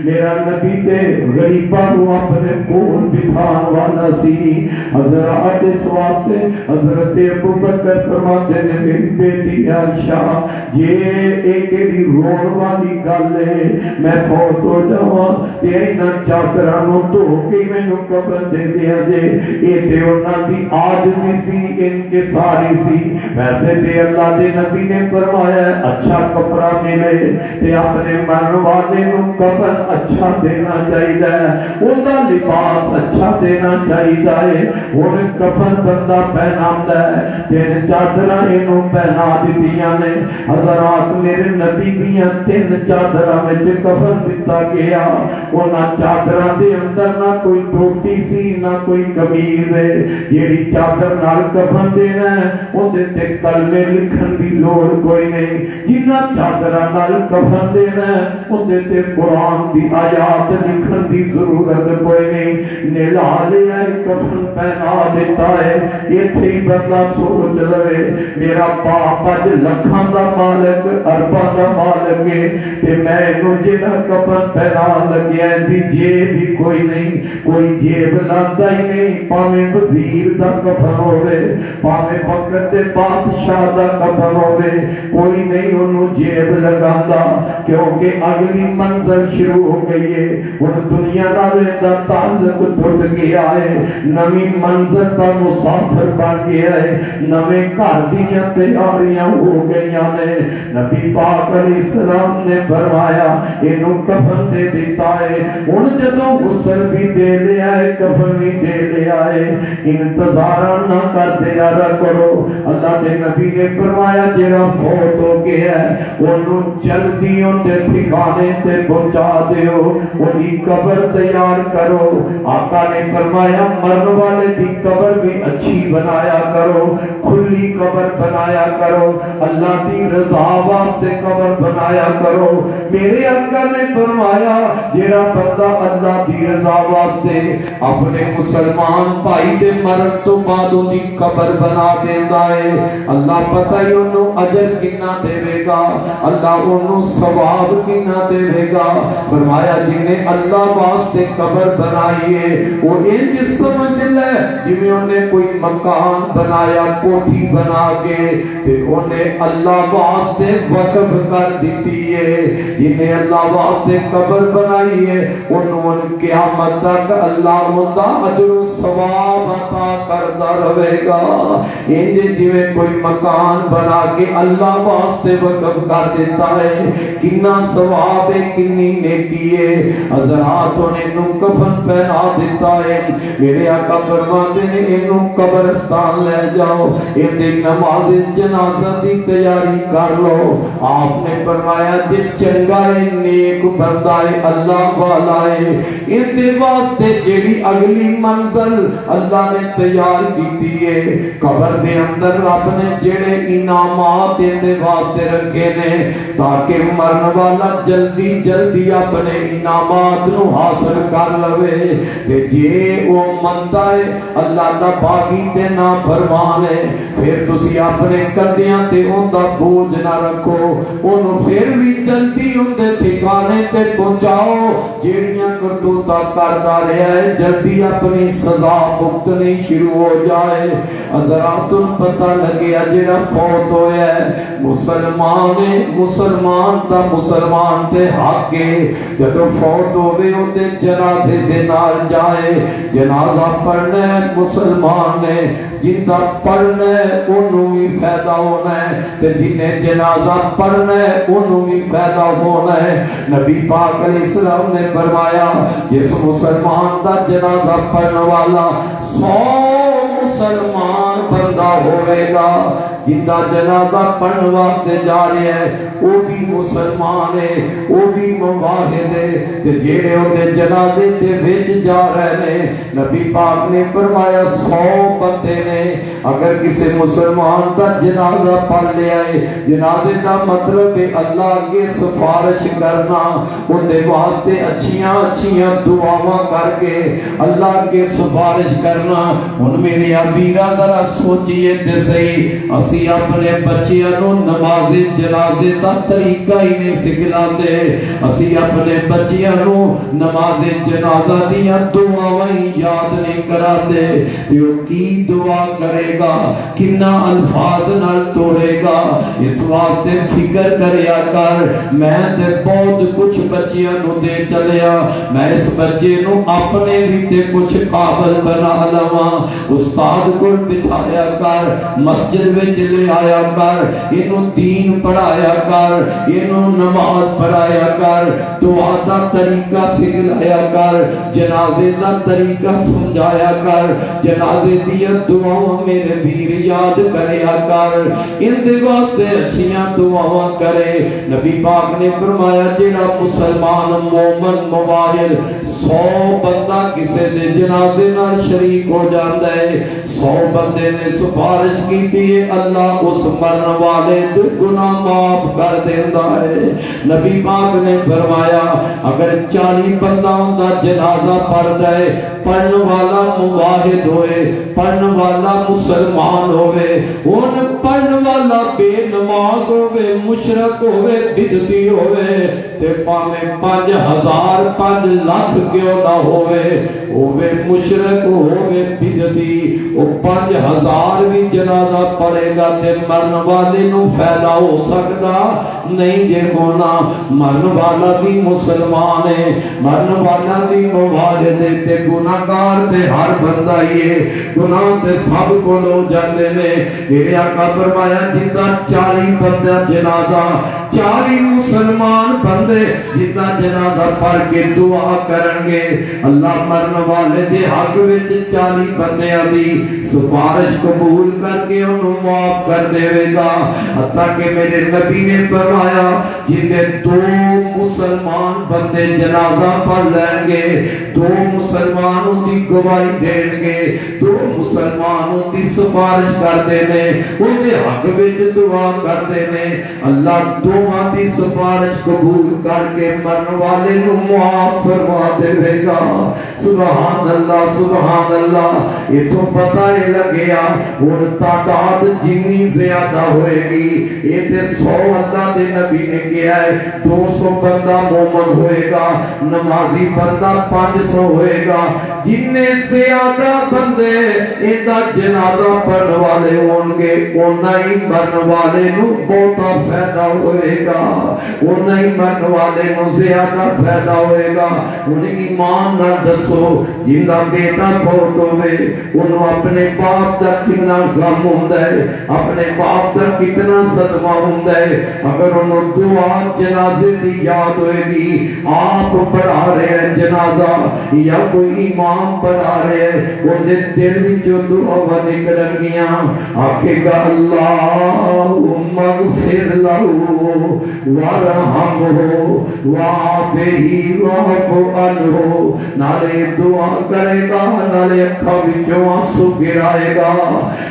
میرا نبی تے غریباں نو اپنے کول بٹھان والا سی حضرات اس واسطے حضرت ابوبکر فرماتے نے میری بیٹی عائشہ یہ ایک دی رون والی گل ہے میں فوت ہو جاواں تے انہاں چادراں نو دھو کے مینوں قبر دے دیا جے اے تے انہاں دی عاجزی سی انکساری سی ویسے تے اللہ دے نبی نے فرمایا اچھا کپڑا ملے تے اپنے مرن والے نو قبر اچھا دینا چاہیے اوندا لباس اچھا دینا چاہیے ہے ہن کفن بندہ پہناندا ہے تین چادراں اینو پہنا دتیاں نے حضرات میرے نبی دیاں تین چادراں وچ کفن دتا گیا انہاں چادراں دے اندر نہ کوئی ٹوٹی سی نہ کوئی قمیض ہے جیڑی چادر نال کفن دینا ہے اودے تے کلمے لکھن دی لوڑ کوئی نہیں جنہاں چادراں نال کفن دینا ہے اودے تے قرآن دی آیات لکھن دی ضرورت کوئی نہیں نلا لیا کفن پہنا دیتا ہے ایتھے ہی بندہ سوچ لے میرا باپ اج لکھاں دا مالک ارباں دا مالک ہے تے میں اینو جڑا کفن پہنا لگیا دی جیب بھی کوئی نہیں کوئی جیب لاندا ہی نہیں پاویں وزیر دا کفن ہوے پاویں وقت تے بادشاہ دا کفن ہوے کوئی نہیں انہوں جیب لگاندا کیونکہ اگلی منزل شروع ہو گئی ہے ہن دنیا نال دا تعلق ٹوٹ گیا ہے نویں منزل دا مسافر بن گیا ہے نویں گھر دیاں تیاریاں ہو گئیاں نے نبی پاک علیہ السلام نے فرمایا اینو کفن دے دیتا ہے ہن جدوں غسل بھی دے لیا ہے کفن بھی دے لیا ہے انتظار نہ کرتے رہا کرو اللہ دے نبی نے فرمایا جڑا فوت ہو گیا ہے اونوں جلدی اونتے ٹھکانے تے پہنچا دیو اونی قبر تیار کرو آقا نے فرمایا مرن والے دی قبر بھی اچھی بنایا کرو کھلی قبر بنایا کرو اللہ دی رضا واسطے قبر بنایا کرو میرے آقا نے فرمایا جڑا بندہ اللہ دی رضا واسطے اپنے مسلمان بھائی دے مرن تو بعد دی قبر بنا دیندا ہے اللہ پتہ ہی انہوں اجر کتنا دے گا اللہ انہوں ثواب کتنا دے گا فرمایا جنہیں اللہ واسطے قبر بنائی ہے وہ انج سمجھ لے جنہیں انہیں کوئی مکان بنایا کوٹھی بنا کے تے انہیں اللہ واسطے وقف کر دیتی ہے جنہیں اللہ واسطے قبر بنائی ہے انہوں نے قیامت تک اللہ مدہ اجر و ثواب عطا کرتا رہے گا انج جویں کوئی مکان بنا کے اللہ واسطے وقف کر دیتا ہے کتنا ثواب ہے کتنی نیکی ہے حضرات نے انہوں کفن پہنا دیتا ہے میرے آقا فرماتے نے انہوں قبرستان لے جاؤ ان نماز جنازہ دی تیاری کر لو آپ نے فرمایا جے چنگا ہے نیک بندہ ہے اللہ والا ہے ان دے واسطے جیڑی اگلی منزل اللہ نے تیار کیتی ہے قبر دے اندر رب نے جڑے انعامات دے واسطے رکھے نے تاکہ مرن والا جلدی جلدی جلدی اپنے انعامات نو حاصل کر لوے تے جے او مندا ہے اللہ دا باغی تے نا فرمانے پھر تسی اپنے کندیاں تے اوندا بوجھ نہ رکھو اونوں پھر بھی جلدی اندے ٹھکانے تے پہنچاؤ جیڑیاں کرتوتاں کردا رہیا ہے جلدی اپنی سزا بھگتنی شروع ہو جائے حضرات پتہ لگیا جڑا فوت ہویا ہے مسلمان دا مسلمان تے حق ہے جدوں فوت ہوے اودے جنازے دے نال جائے جنازہ پڑھنا ہے مسلمان نے جندا پڑھنا ہے اونوں بھی فائدہ ہونا ہے تے جنہیں جنازہ پڑھنا ہے اونوں بھی فائدہ ہونا ہے نبی پاک علیہ السلام نے فرمایا جس مسلمان دا جنازہ پڑھنے والا 100 مسلمان بندہ ہوئے گا جندا جنازہ پڑھنے واسطے جا رہے ہیں وہ بھی مسلمان ہے وہ بھی موحد ہے تے جڑے اودے جنازے دے وچ جا رہے ہیں نبی پاک نے فرمایا 100 بندے نے اگر کسی مسلمان دا جنازہ پڑھ لیا ہے جنازے دا مطلب ہے اللہ کے سفارش کرنا ان دے واسطے اچھیاں دعاواں کر کے اللہ کے سفارش کرنا ان میرے ابیرا ذرا سوچئے تے صحیح اسی اپنے بچیاں نو نماز جنازے دا طریقہ ہی نہیں سکھلاتے اسی اپنے بچیاں نو نماز جنازہ دیاں دعاواں یاد نہیں کراتے جو کی دعا کرے گا کنا الفاظ نال توڑے گا اس واسطے فکر کریا کر میں تے بہت کچھ بچیاں نو دے چلیا میں اس بچے نو اپنے بھی تے کچھ قابل بنا لواں استاد کو بٹھایا کر مسجد وچ لے آیا کر اینو دین پڑھایا کر اینو نماز پڑھایا کر دعا دا طریقہ سکھلایا کر جنازے دا طریقہ سمجھایا کر جنازے دی دعاواں میرے ویر یاد کریا کر ان دے واسطے اچھیاں دعاواں کرے نبی پاک نے فرمایا جڑا مسلمان مومن موحد 100 بندہ کسے دے جنازے نال شریک ہو جاندا ہے 100 بندے نے سفارش کیتی ہے اللہ اس مرن والے دے گناہ معاف کر دیندا ہے نبی پاک نے فرمایا اگر 40 بندہ ہوندا جنازہ پڑھدا ہے پڑھن والا موحد ہوئے پڑھن والا مسلمان ہوئے ان پڑھن والا بے نماز ہوئے مشرک ہوئے بدعتی ہوئے تے پاویں 5000 5 لاکھ کیوں نہ ہوئے مشرک ہوئے بدعتی او 5000 بھی جنازہ پڑھے گا تے مرن والے نو فائدہ ہو سکتا نہیں جے ہونا مرن والا بھی مسلمان ہے مرن والا بھی موحد ہے تے گناہگار تے ہر بندہ ہی ہے گناہ تے سب کو لو جاندے نے میرے آقا فرمایا جندا 40 بندہ جنازہ 40 مسلمان بندے جندا جنازہ پڑھ کے دعا کرن گے اللہ مرن والے دے حق وچ 40 بندیاں دی سفارش قبول کر کے انہوں معاف کر دے گا حتیٰ کہ میرے نبی نے فرمایا جنہیں 2 مسلمان بندے جنازہ پڑھ لیں گے 2 مسلمانوں کی گواہی دیں گے 2 مسلمانوں کی سفارش کر دینے ان کے حق وچ دعا کر دینے اللہ دونوں کی سفارش قبول کر کے مرن والے نو معاف فرما دے گا سبحان اللہ یہ تو پتہ ہی لگیا اور تعداد جنی زیادہ ہوئے گی یہ تے 100 اللہ دے نبی نے کیا ہے 200 بندہ مومن ہوئے گا نمازی بندہ 500 ہوئے گا جننے زیادہ بندے ایدہ جنازہ پڑھنے والے ہوں گے انہا ہی مرن والے نو بہتا فائدہ ہوئے گا انہا ہی مرن والے نو زیادہ فائدہ ہوئے گا انہیں ایمان نہ دسو جنہ بیٹا فوت ہوئے انہوں اپنے باپ دا کتنا غم ہوندہ ہے اپنے باپ دا کتنا صدمہ ہوندہ ہے اگر انہوں دعا جنازے دی یاد ہوئے گی آپ پڑھا رہے ہیں جنازہ یا کوئی امام پڑھا رہے ہیں وہ دل بھی جو دعا نکلن گیا آکھے گا اللہم اغفر لہو ورحمہ وعافہ وعفو عنہ ہو، نالے دعا کرے گا، نالے اکھا وچوں آنسو گرائے گا،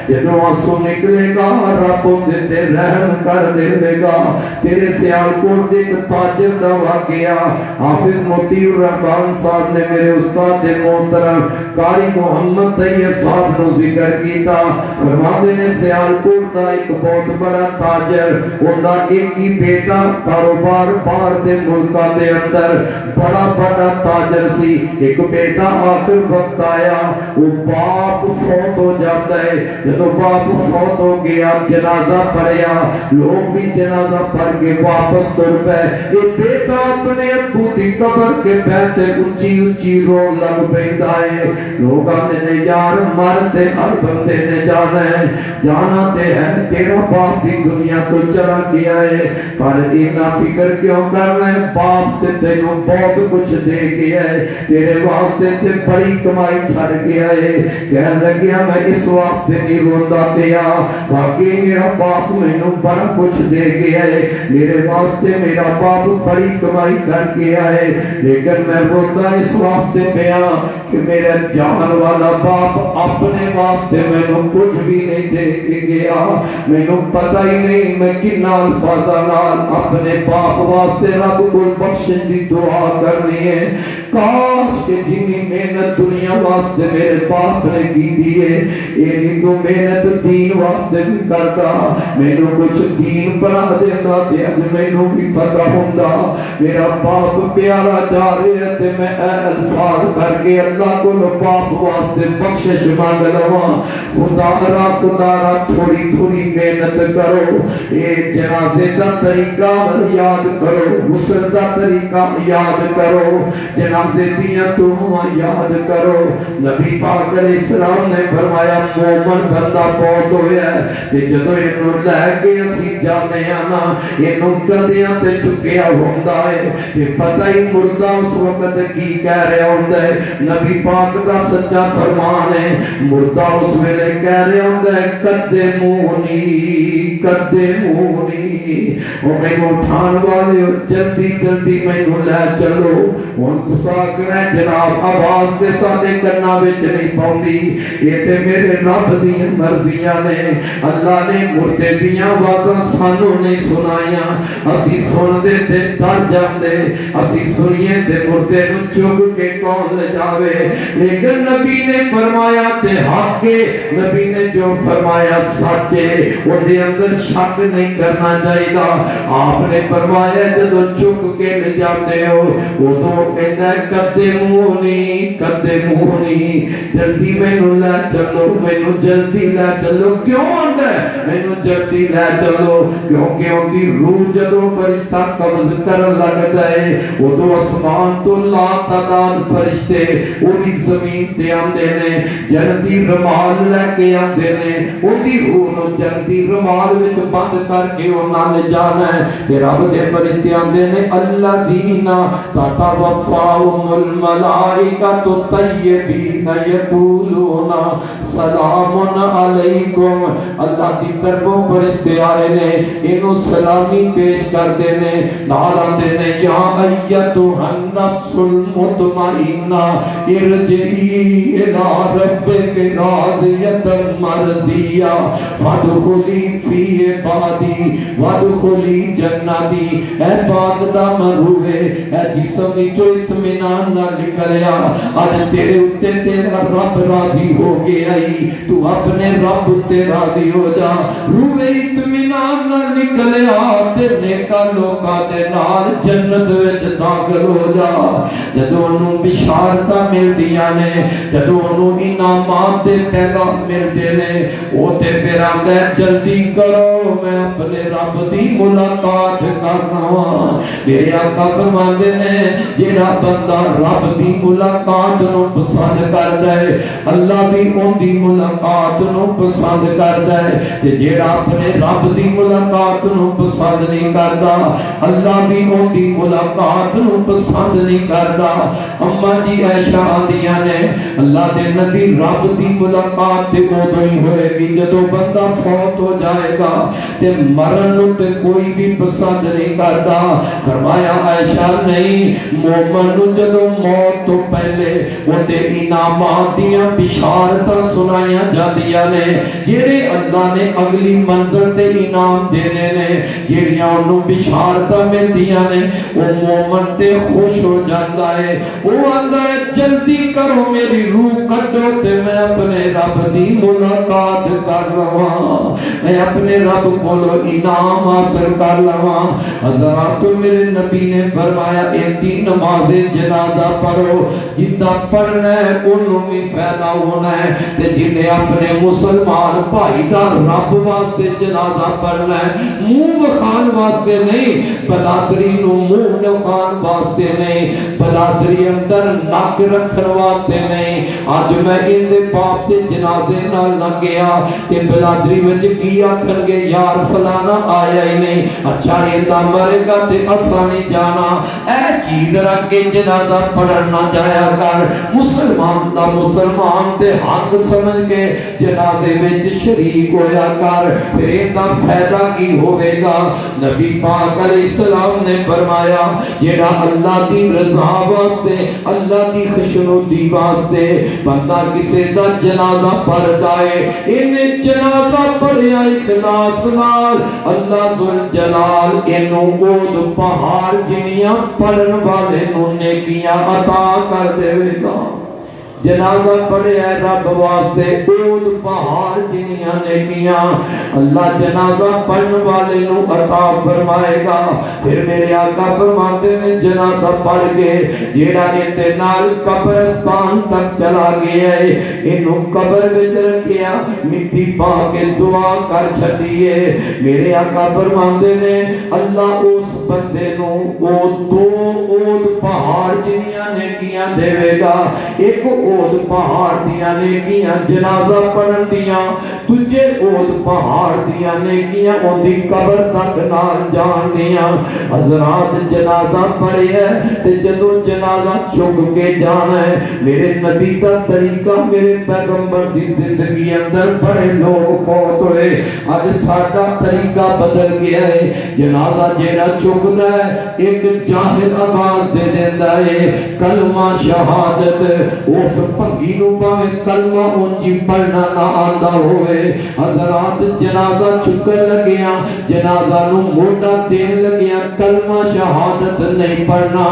جدوں آنسو نکلے گا رب دے رحم کر دے گا۔ تیرے سیالکوٹ دے ایک تاجر دا واقعہ حافظ موتی الرحمان صاحب نے میرے استاد محترم قاری محمد طیب صاحب نو ذکر کیتا، فرماتے نے سیالکوٹ دا ایک بہت بڑا تاجر، اوندا ایک ہی بیٹا کاروبار باہر دے ملکاں دے اندر بڑا بڑا تاجر سی، ایک بیٹا آخر وقت آیا، وہ باپ فوت ہو جاتا ہے، جدو باپ فوت ہو گیا جنازہ پڑھیا، لوگ بھی جنازہ پڑھ کے واپس تر پے، یہ بیٹا اپنے ابو دی قبر کے بیٹھے اونچی اونچی رو لگ پیندا ہے، لوگ آتے نے یار مرتے ہر بندے نے جانا ہے، جانا تے ہے، تیرا باپ بھی دنیا تو چلا گیا ہے، پر اتنا فکر کیوں کر رہے ہیں، باپ تے تینوں بہت کچھ دے گیا ہے، تیرے واسطے تے بڑی کمائی چھڑ گیا ہے، کہہ لگیا میں اس واسطے نہیں روندا پیا، واقعی میرا باپ مینوں بڑا کچھ دے گیا ہے، میرے واسطے میرا باپ بڑی کمائی کر گیا ہے، لیکن میں روندا اس واسطے پیا کہ میرا جان والا باپ اپنے واسطے مینوں کچھ بھی نہیں دے کے گیا، مینوں پتہ ہی نہیں میں کنا الفاظاں نال اپنے باپ واسطے رب کو بخشش دی دعا کرنی ہے، کاش کہ جنی محنت دنیا واسطے میرے باپ نے کی دیئے یہ تو محنت دین واسطے بھی کرتا، مینوں کچھ دین پڑھا دیتا تے اج مینوں بھی پتہ ہوندا میرا باپ پیارا جا رہا ہے تے میں اے الفاظ کر کے اللہ کو باپ واسطے بخشش مانگ لواں، خدا را تھوڑی تھوڑی محنت کرو، ایک جنازے دا طریقہ یاد کرو، غسل دا طریقہ یاد کرو، جنازے دیاں دعاواں یاد کرو، نبی پاک علیہ السلام نے فرمایا مومن بندہ فوت ہویا ہے تے جدوں اینوں لے کے اسی جانے آنا اینوں کندیاں تے چکیا ہوندا ہے تے پتہ ہی مردہ اس وقت کی کہہ رہا ہوندا ہے، نبی پاک دا سچا فرمان ہے، مردہ اس ویلے کہہ رہا ہوندا ہے قدمونی قدمونی، او مینوں اٹھان والے جلدی جلدی مینوں لے چلو، ہن تساں کہنا جناب آواز تے ساڈے کناں وچ نہیں پاؤندی، یہ تے میرے رب دی مرضیاں نے، اللہ نے مردے دیاں آوازاں سانوں نہیں سنائیاں، اسی سن دے تے ڈر جاندے، اسی سنیے تے مردے نو چک کے کون لے جاوے، لیکن نبی نے فرمایا تے حق کے، نبی نے جو فرمایا سچے، وہ دے اندر شک نہیں کرنا چاہیے گا، آپ نے فرمایا جدو چک کے لے جاتے ہو وہ تو کہتا ہے قدمونی قدمونی، جلدی مینوں لے چلو، مینوں جلدی لے چلو، کیوں آندا ہے مینوں جلدی لے چلو، کیونکہ ان دی روح جدو فرشتہ قبض کرن لگدا ہے ادو آسمان تو لا تعداد فرشتے وہی زمین تے آندے نے، جنتی رومال لے کے آندے نے، ان دی روح نو جنتی رومال وچ بند کر کے انہاں نے جانا ہے، تے رب دے فرشتے آندے نے الذین تتوفاهم الملائکۃ طیبین یقولون سلام علیکم، اللہ دی طرفوں فرشتے آئے نے انہوں سلامی پیش کرتے نے، نال آندے نے یا ایتھا النفس المطمئنہ ارجعی الی ربک راضیۃ مرضیہ وادخلی فی عبادی وادخلی جنتی، اے پاک دا مروے اے جسم جو اطمینان نہ نکلیا، آج تیرے اتے تیرا رب راضی ہو گیا ہی، تو اپنے رب تے راضی ہو جا، روے اطمینان نہ نکلیا تے نیکا لوکا دے نال جنت وچ داخل ہو جا، جدوں انہوں بشارتاں ملدیاں نے، جدوں انہوں انعامات دے پیغام ملتے نے، او تے پھر آندا ہے جلدی کرو میں اپنے رب دی ملاقات کرنا وا، میرے آقا فرماندے نے جیڑا بندہ رب دی ملاقات نو پسند کردا ہے اللہ بھی اون دی ملاقات نو پسند کردا ہے، تے جیڑا اپنے رب دی ملاقات نو پسند نہیں کردا اللہ بھی اون دی ملاقات نو پسند نہیں کردا۔ اما جی عائشہ آندیاں نے اللہ دے نبی رب دی ملاقات تے اودوں ہی ہوئے گی جدوں بندہ فوت ہو جائے گا، تے مرن نو تے کوئی بھی پسند نہیں کردا، فرمایا عائشہ نہیں مومن نو جدوں موت تو پہلے اودے انعامات دیاں بشارتاں سنائیاں جاندیاں نے جڑے اللہ نے اگلی منزل تے انعام دینے نے جڑیاں انہوں بشارتاں ملدیاں نے وہ مومن تے خوش ہو جاندا ہے وہ آندا ہے جلدی کرو میری روح کڈو تے میں اپنے رب دی ملاقات کر لواں میں اپنے رب کولو انعام حاصل کر لواں حضرات میرے نبی نے فرمایا ایک نماز جنازہ پڑھو جتنا پڑھنا ہے انہوں بھی فائدہ ہونا ہے تے جنہیں اپنے مسلمان بھائی دا رب واسطے جنازہ پڑھنا ہے منہ بخان واسطے نہیں بلادری نو منہ بخان واسطے نہیں بلادری اندر نک رکھن واسطے نہیں آج میں ان دے باپ تے جنازے نال نہ گیا تے بلادری وچ کی آکھن گے یار فلانا آیا ہی نہیں اچھا یہ مرے گا تے اساں نہیں جانا اے چیز رکھ کے جنازہ پڑھن نہ جایا کر مسلمان دا مسلمان تے حق سمجھ کے جنازے وچ شریک ہویا کر پھر ایندا فائدہ کی ہوے گا نبی پاک علیہ السلام نے فرمایا جڑا اللہ دی رضا واسطے اللہ دی خوشنودی واسطے بندہ کسے دا جنازہ پڑھدا ہے اینے جنازہ پڑھیا اخلاص نال اللہ ذل جلال اینو اود پہاڑ جنیاں پڑھن والے نوں نیکیاں عطا کر دے گا جنازہ پڑھے ہے رب واسطے اود پہاڑ جنیاں نیکیاں اللہ جنازہ پڑھنے والے نو عطا فرمائے گا پھر میرے آقا فرماتے ہیں جنازہ پڑھ کے جیڑا اتے نال قبرستان تک چلا گیا ہے انہوں قبر وچ رکھیا مٹی پا کے دعا کر چھڈیے میرے آقا فرماتے ہیں اللہ اس بندے نو اود پہاڑ جنیاں نیکیاں دے گا ایک اود پہاڑ دیاں نیکیاں جنازہ پڑھن دیاں تجھے اود پہاڑ دیاں نیکیاں ان دی قبر تک نال جان دیاں حضرات جنازہ پڑھے ہے تے جدو جنازہ چک کے جانا ہے میرے نبی کا طریقہ میرے پیغمبر دی زندگی اندر بڑے لوگ فوت ہوئے آج ساڈا طریقہ بدل گیا ہے جنازہ جیڑا چکدا ہے ایک جاہل آواز دے دیندا ہے کلمہ شہادت اس پنگی نو پاویں کلمہ اونچی پڑھنا نہ آندا ہوئے حضرات جنازہ چکن لگیاں جنازہ نو موٹا دین لگیاں کلمہ شہادت نہیں پڑھنا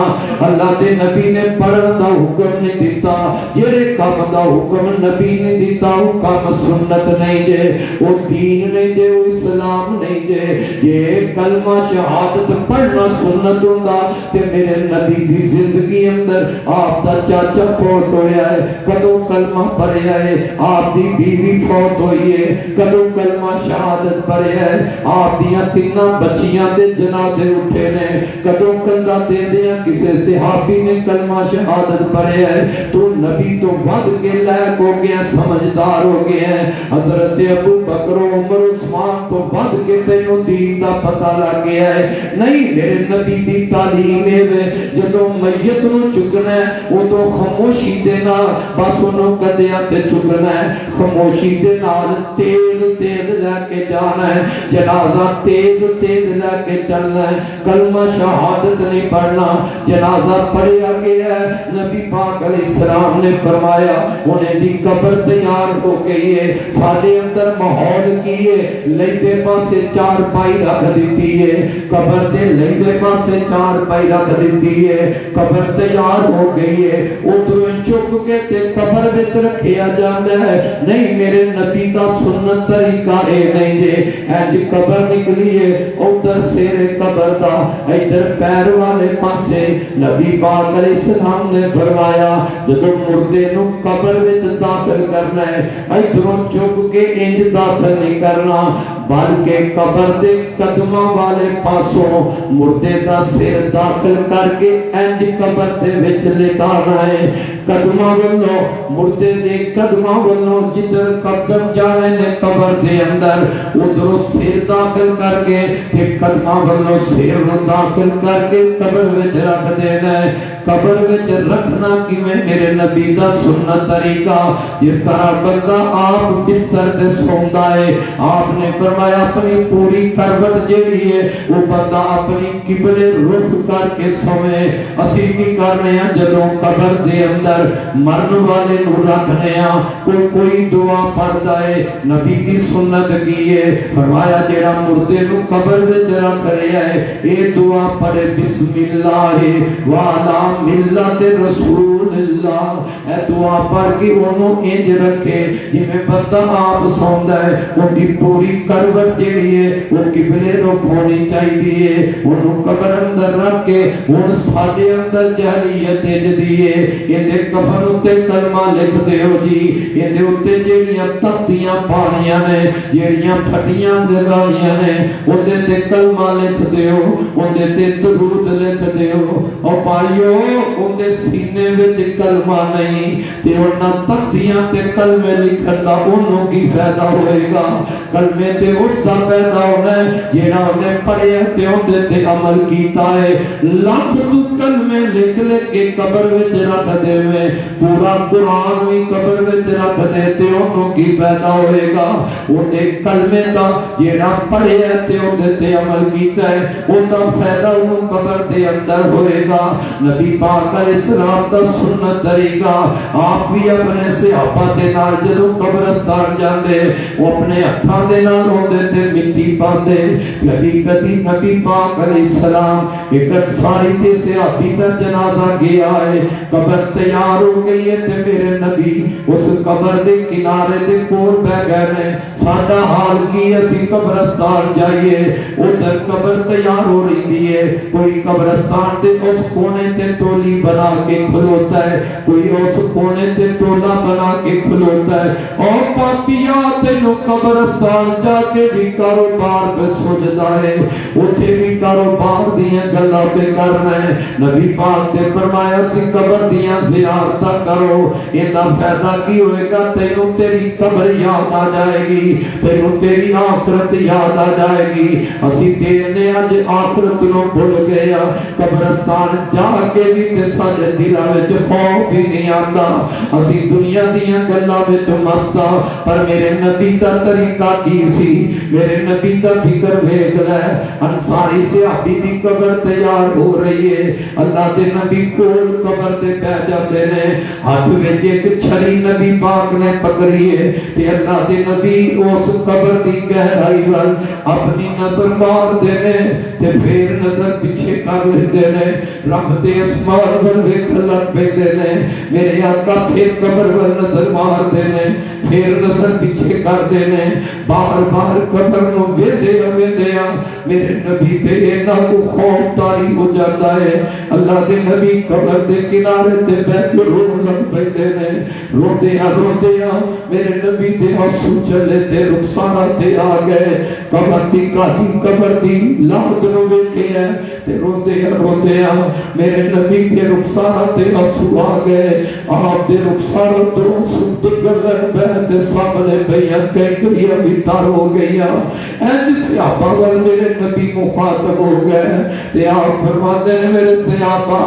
اللہ دے نبی نے پڑھن دا حکم نہیں دیتا جڑے کام دا حکم نبی نے دیتا وہ کام سنت نہیں جے وہ دین نہیں جے وہ اسلام نہیں جے یہ کلمہ شہادت پڑھنا سنت ہوندا تے میرے نبی دی زندگی اندر آپ دا چاچا فوت ہویا ہے کدو کلمہ پڑھیا ہے آپ دی بیوی فوت ہوئی ہے کدو کلمہ شہادت پڑھیا ہے آپ دیاں تیناں بچیاں دے جنازے اٹھے نے کدو کندہ دے دیاں کسے صحابی نے کلمہ شہادت پڑھیا ہے تو نبی تو ود کے لائق ہو گیا سمجھدار ہو گیا ہے حضرت ابو بکر و عمر عثمان تو ود کے تینوں دین دا پتہ لگ گیا ہے نہیں میرے نبی دی تعلیم ہے جدو میت نو چکنا ہے وہ تو خاموشی دے نال بس انہوں کدیاں تے چکنا ہے خاموشی دے نال تیز تیز لے کے جانا ہے جنازہ تیز تیز لے کے چلنا ہے کلمہ شہادت نہیں پڑھنا جنازہ پڑھیا گیا ہے نبی پاک علیہ السلام نے فرمایا انہیں دی قبر تیار ہو گئی ہے سارے اندر ماحول کیے لیتے پاسے چار پائی رکھ دیتی ہے قبر دے لیتے پاسے چار پائی رکھ دیتی ہے قبر تیار ہو گئی ہے ادھر چک کے تے قبر وچ رکھیا جاندا ہے نہیں میرے نبی دا سنت طریقہ اے نہیں جے اج قبر نکلی ہے ادھر سیر قبر دا ادھر پیر والے پاسے نبی پاک علیہ السلام نے فرمایا جدو مردے نو قبر وچ داخل کرنا ہے ادھروں چک کے انج داخل نہیں کرنا بلکہ قبر دے قدماں والے پاسوں مردے دا سر داخل کر کے انج قبر دے وچ لٹانا ہے قدماں والوں مردے دے قدماں والوں جدھر قدم جانے نے قبر دے اندر ادھروں سر داخل کر کے تے قدماں والوں سر داخل کر کے قبر وچ رکھ دینا ہے قبر وچ رکھنا کیویں میرے نبی دا سنت طریقہ جس طرح بندہ آپ بستر تے سوندا ہے آپ نے فرمایا اپنی پوری کروٹ جیڑی ہے وہ بندہ اپنی قبلے رخ کر کے سوے اسی کی کرنے ہیں جدوں قبر دے اندر مرن والے نو رکھنے ہیں کوئی دعا پڑھدا ہے نبی دی سنت کی ہے فرمایا جیڑا مردے نو قبر وچ رکھ رہا ہے اے دعا پڑھے بسم اللہ وعلی ملت رسول اللہ اے دعا پڑھ کے انہوں انج رکھے جویں بندہ آپ سوندا ہے ان دی پوری کروٹ جیڑی ہے وہ قبلے رخ ہونی چاہیے انہوں قبر اندر رکھ کے ان ساڈے اندر جہلیت دیے یہ دے کفن اتے کلمہ لکھ دیو جی یہ دے اتے جیڑیاں تختیاں پانیاں نے جیڑیاں پھٹیاں لگائیاں نے ان دے کلمہ لکھ دیو ان دے درود لکھ دیو اور پائیو ان دے سینے وچ کلمہ نہیں تے انہاں تختیاں تے کلمے لکھن دا انہوں کی فائدہ ہوئے گا کلمے تے اس دا پیدا ہونا ہے جیڑا انہیں پڑھے تے ان تے عمل کیتا ہے لاکھ تو کلمے لکھ لے کے قبر وچ رکھ دے میں پورا قرآن بھی قبر وچ رکھ دے تے انہوں کی پیدا ہوئے گا انہیں کلمے دا جیڑا پڑھے تے ان تے عمل کیتا ہے ان دا فائدہ انہوں قبر دے اندر ہوئے گا نبی پاک علیہ السلام دا سنت طریقہ آپ بھی اپنے صحابہ دے نال جدوں قبرستان جاندے وہ اپنے ہتھاں دے نال ہوندے تے مٹی پاندے کبھی نبی پاک علیہ السلام ایک ساری تے صحابی دا جنازہ گیا ہے قبر تیار ہو گئی ہے تے میرے نبی اس قبر دے کنارے دے کول بیٹھ گئے نے ساڈا حال کی اسی قبرستان جائیے ادھر قبر تیار ہو رہی ہے کوئی قبرستان تے اس کونے تے تولی بنا کے کھلوتا ہے کوئی اس کونے تے تولا بنا کے کھلوتا ہے اور پاپیا تینو قبرستان جا کے بھی کاروبار پہ سجدا ہے اتھے بھی کاروبار دیاں گلاں پہ کرنا ہے نبی پاک نے فرمایا سی قبر دیاں زیارتاں کرو یہ دا فائدہ کی ہوئے گا تینو تیری قبر یاد آ جائے گی تینو تیری آخرت یاد آ جائے گی اسی دینے آج آخرت نو بھول گیا قبرستان جا کے بھی تے ساڈے دلاں وچ خوف بھی نہیں آندا اسی دنیا دیاں گلاں وچ مستا پر میرے نبی دا طریقہ کی سی میرے نبی دا فکر ویکھ لے انصاری صحابی دی قبر تیار ہو رہی ہے اللہ دے نبی کول قبر تے بیٹھ جاتے نے ہاتھ وچ ایک چھری نبی پاک نے پکڑی ہے تے اللہ دے نبی اس قبر دی گہرائی ول اپنی نظر مار دے نے تے پھر نظر پیچھے کر لیندے نے رب دے اسمان ول ویکھ لگ پیندے نے میرے آقا پھر قبر ول نظر مار دے نے پھر نظر پیچھے کر دے نے بار بار قبر نو ویندے میرے نبی تے اینا کو خوف طاری ہو جاتا ہے اللہ دے نبی قبر دے کنارے تے بیٹھ کے رون لگ پیندے نے روندے میرے نبی دے آنسو چلے تے رخسارا تے آ گئے قبر دی کاتی قبر دی لاحد نو ویکھے ہے تے روندے میرے نبی دے رخسارا تے آنسو آ گئے آپ دے رخسارا تو آنسو گلن بہتے سامنے بیاں کیکریاں بھی تار ہو گیا اینج صحابہ وال میرے نبی مخاطب ہو گئے تے آپ فرماتے نے میرے صحابہ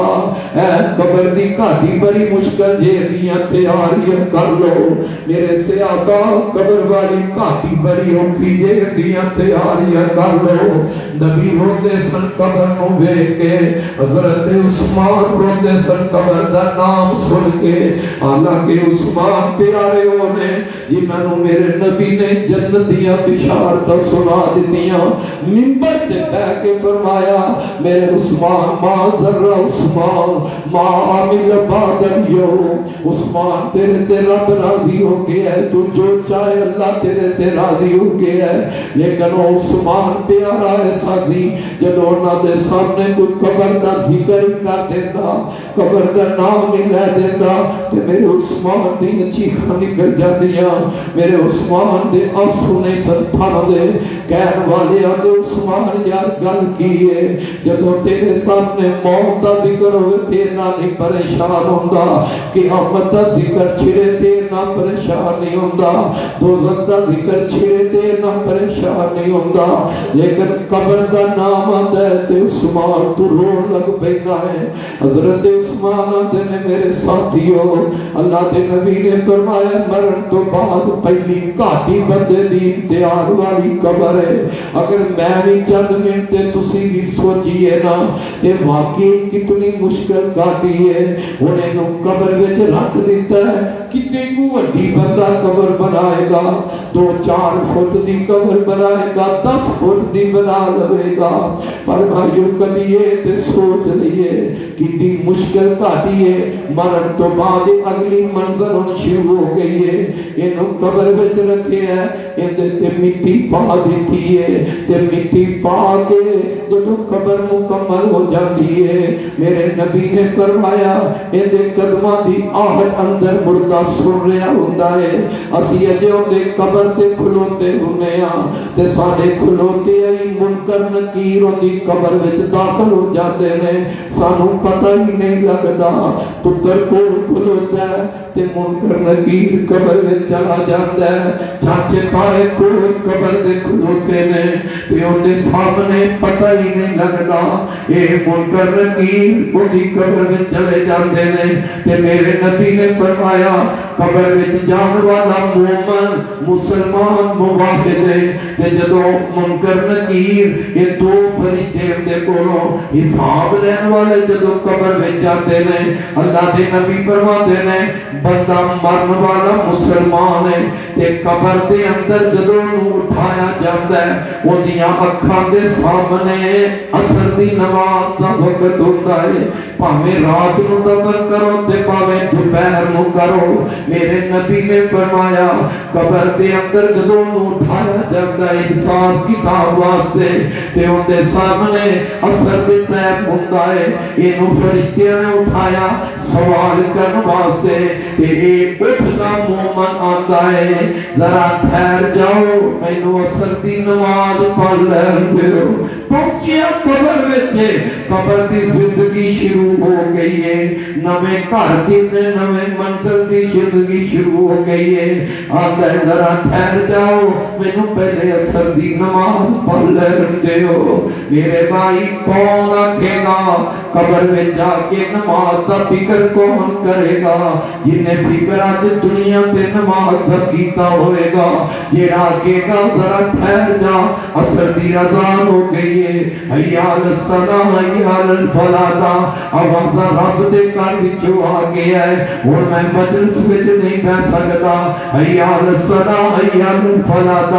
اے قبر دی کاٹی بڑی مشکل جے دیاں تیاریاں کر لو میرے صحابہ قبر والی کاٹی بڑی اوکھی جے دیاں تیاریاں کر لو نبی روندے سن قبر نو ویکھ کے حضرت عثمان روندے سن قبر دا نام سن کے حالانکہ عثمان پیارے ہونے جنہاں نو میرے نبی نے جنتیاں بشارتاں سنا دتیاں منبر تے بیٹھ کے فرمایا میرے عثمان ما ذرہ عثمان ما عامل بعد اليوم عثمان تیرے تے رب راضی ہو گیا ہے تو جو چاہے اللہ تیرے تے راضی ہو گیا ہے لیکن وہ عثمان پیارا ایسا سی جدو انہاں دے سامنے کوئی قبر دا ذکر ہی کر دیتا قبر دا نام ہی لے دیتا کہ میرے عثمان دی چیخاں نکل جاندیاں میرے عثمان دے آنسو نہیں سن تھم دے کہن والے آدھے عثمان یار گل کی ہے جدو تیرے سامنے موت دا ذکر ہوئے تیرنا نہیں پریشان ہوندہ قیامت دا ذکر چھڑے تیرنا پریشان نہیں ہوندہ دوزخ دا ذکر چھڑے تیرنا پریشان نہیں ہوندہ لیکن قبر دا نام آدھا ہے تے اس عثمان تو رون لگ پیدا ہے۔ حضرت عثمان آتے نے میرے ساتھیوں اللہ کے نبی نے فرمایا مرن تو بعد پہلی گھاٹی بندے دی امتحان والی قبر ہے۔ اگر میں بھی چند منٹ تسی بھی سوچیے نا کہ واقعی کتنی مشکل گھاٹی ہے، انہیں نو قبر وچ رکھ دیتا ہے، کتنی کو وڈی بندہ قبر بنائے گا، 2-4 فٹ دی قبر بنائے گا، 10 فٹ دی بنا لے گا، پر بھائیو کبھی یہ تے سوچ لیے کتنی مشکل گھاٹی ہے۔ مرن تو بعد اگلی منزل شروع ہو گئی ہے، انہوں قبر وچ رکھے ہے، اندے تے مٹی پا دیتی ہے، تے مٹی پا کے جب قبر مکمل ہو جاتی ہے میرے نبی نے فرمایا اندے قدماں دی آہٹ اندر مردہ سن رہا ہوندا ہے، اسی اجے اندے قبر تے کھلوتے ہونے ہاں تے ساڈے کھلوتے ہی منکر نکیر اندی قبر وچ داخل ہو جاتے ہیں، سانوں پتہ ہی نہیں لگدا پتر کول کھلوتا ہے تے منکر نکیر قبر وچ چلا جاتا ہے، چاچے پارے کول قبر دے کھلوتے نے تے اندے سامنے پتہ ہی نہیں لگدا اے منکر نکیر اندی قبر وچ چلے جاتے ہیں تے میرے نبی نے فرمایا قبر وچ جان والا مومن مسلمان موحد ہے تے جدوں منکر نکیر یہ 2 فرشتے دے کولوں حساب لین والے جدوں قبر وچ جاتے نے اللہ دے نبی فرماتے نے بندہ مرن والا مسلمان ہے تے قبر دے اندر جدوں اٹھایا جاتا ہے اودیاں اکھاں دے سامنے عصر دی نماز دا وقت ہوتا ہے، پاویں رات نو دفن کرو تے پاویں دوپہر نو کرو، میرے نبی نے فرمایا قبر دے اندر جدوں اٹھایا جاتا ہے حساب کتاب واسطے تے ان دے سامنے عصر دے ٹائم ہوندا ہے، اینو فرشتیاں نے اٹھایا سوال کرن واسطے تے اے اٹھدا مومن آندا ہے ذرا ٹھہر جاؤ مینوں عصر دی نماز پڑھ لین دیو، پہنچیا قبر وچ قبر دی زندگی شروع ہو گئی ہے، نویں گھر دی نویں منزل دی زندگی شروع ہو گئی ہے، آندا ہے ذرا ٹھہر جاؤ مینوں پہلے عصر دی نماز پڑھ لین دیو، میرے بھائی کون آکھے گا قبر میں جا کے نماز دا فکر کون کرے گا، جنہیں فکر آج دنیا پہ نماز دا کیتا ہوئے گا، یہ آگے گا ذرا ٹھہر جا عصر دی اذان ہو گئی ہے، حیال الصلاۃ حیال الفلاح، آواز رب دے گھر وچوں آ گیا ہے اور میں مجلس وچ نہیں بیٹھ سکدا، حیال الصلاۃ حیال الفلاح،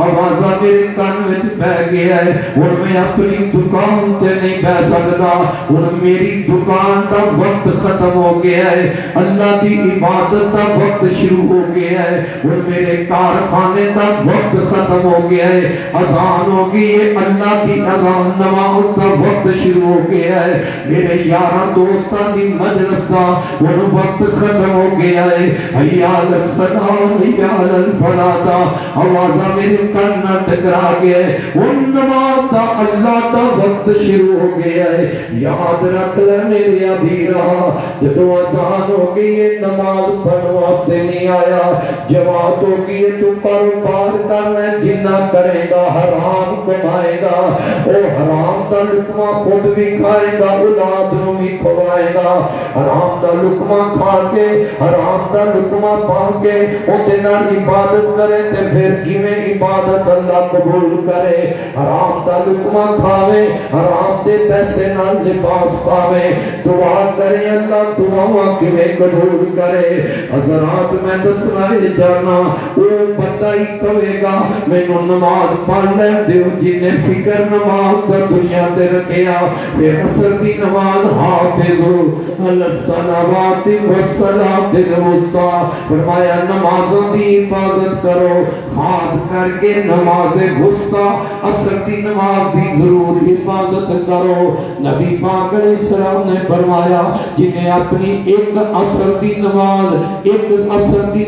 آواز میرے کان وچ بیٹھ گیا ہے اور میں اپنی دکان تے نہیں بیٹھ سکدا اور میری دکان دا وقت ختم ہو گیا ہے، اللہ دی عبادت دا وقت شروع ہو گیا ہے اور میرے کارخانے دا وقت ختم ہو گیا ہے، اذان ہو گئی ہے، اللہ دی اذان نماز دا وقت شروع ہو گیا ہے، میرے یاراں دوستاں دی مجلس دا وقت ختم ہو گیا ہے، حیال الصلاۃ حیال الفلاح، آواز میرے کان نہ ٹکرا گیا ہے، ان نماز دا اللہ دا وقت شروع ہو گیا ہے، یاد رکھ لے میرے ابھی رہا جدو اذان ہو گئی ہے نماز پڑھنے واسطے نہیں آیا، جواب ہو گئی ہے تو کاروبار کرنا جنہ کرے گا حرام کمائے گا، او حرام دا لقمہ خود بھی کھائے گا اولاد نو بھی کھوائے گا، حرام دا لقمہ کھا کے حرام دا لقمہ پا کے اودے نال عبادت کرے تے پھر کیویں عبادت اللہ قبول کرے، حرام دا لقمہ کھاوے حرام دے پیسے نال لباس پاوے، دعا کرے اللہ دعاواں کیویں قبول کرے، حضرات میں دسنا جانا او بندہ ہی کہے گا مینوں نماز پڑھ لین دیو جنے فکر نماز دا دنیا تے رکھیا، پھر عصر دی نماز حافظوا علی الصلوات والصلاۃ الوسطی، فرمایا نمازوں دی حفاظت کرو، خاص کر کے نماز وسطی عصر دی نماز دی ضرور حفاظت کرو، نبی پاک علیہ السلام نے فرمایا جنہیں اپنی ایک عصر دی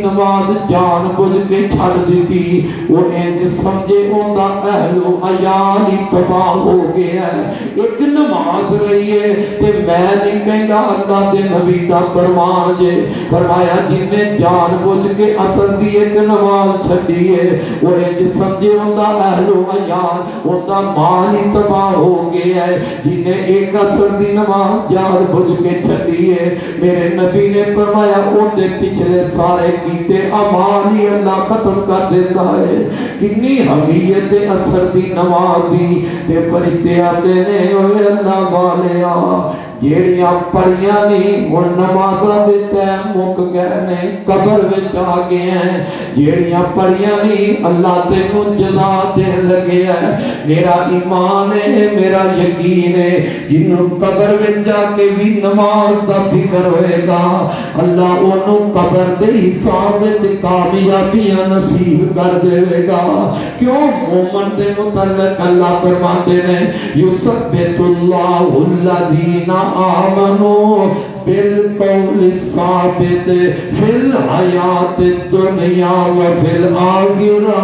نماز جان بوجھ کے چھڑ دیتی وہ انج سمجھے اوندا اہل و عیال ہی تباہ ہو گیا ہے، ایک نماز رہی ہے تے میں نہیں کہندا اللہ دے نبی دا فرمان جے، فرمایا جنہیں جان بوجھ کے عصر دی ایک نماز چھڈی ہے وہ انج سمجھے اوندا اہل و عیال اوندا مال ہی تباہ ہو گیا ہے جنہیں ایک عصر دی نماز جان بوجھ کے چھڈی ہے۔ میرے نبی نے فرمایا اودے پچھلے سارے کیتے اعمال ہی اللہ ختم کر دیتا ہے۔ کنی حمیت عصر دی نماز دی تے فرشتے آتے نے اوے اللہ والیا جیڑیاں پڑھیاں نہیں وہ نمازاں دے ٹائم مک گئے نے قبر وچ آ گئے ہیں، جیڑیاں پڑھیاں نہیں اللہ تینوں جزا دین لگے ہے۔ میرا ایمان ہے میرا یقین ہے جنوں قبر وچ جا کے بھی نماز دا فکر ہوئے گا اللہ انہوں قبر دے حساب وچ کامیابیاں نصیب کر دے گا۔ کیوں مومن دے متعلق اللہ فرماتے ہیں یثبت اللہ الذین آمنوا بالقول الثابت فی الحیات الدنیا و فی الآخرہ۔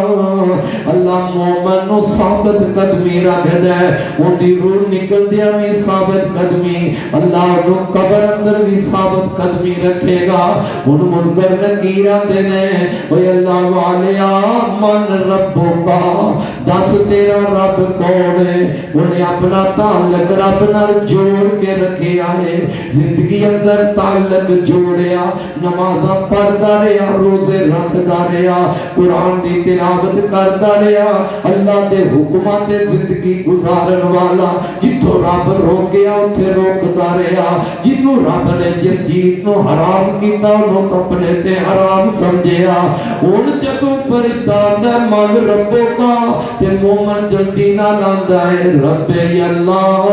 اللہ مومن نو ثابت قدمی رکھ دے ان دی روح نکل دیا بھی ثابت قدمی، اللہ نو قبر اندر بھی ثابت قدمی رکھے گا۔ ان منکر نکیرہ دینے اے اللہ والیا من ربوں کا دس تیرا رب کون ہے؟ انہیں اپنا تعلق رب نال جوڑ کے رکھے آئے، زندگی اندر تعلق جوڑیا، نمازہ پڑھتا رہا، روزے رکھتا رہا، قرآن دی تلاوت کرتا رہا، اللہ دے حکمات زندگی گزارن والا، جتوں رب روکیا اتھے روکتا رہا، جنوں رب نے جس چیز نو حرام کیتا انہوں اپنے تے حرام سمجھیا۔ ان جدوں فرشتہ دے من ربوں کا تے مومن جلدی نہ لاندا ہے رب اللہ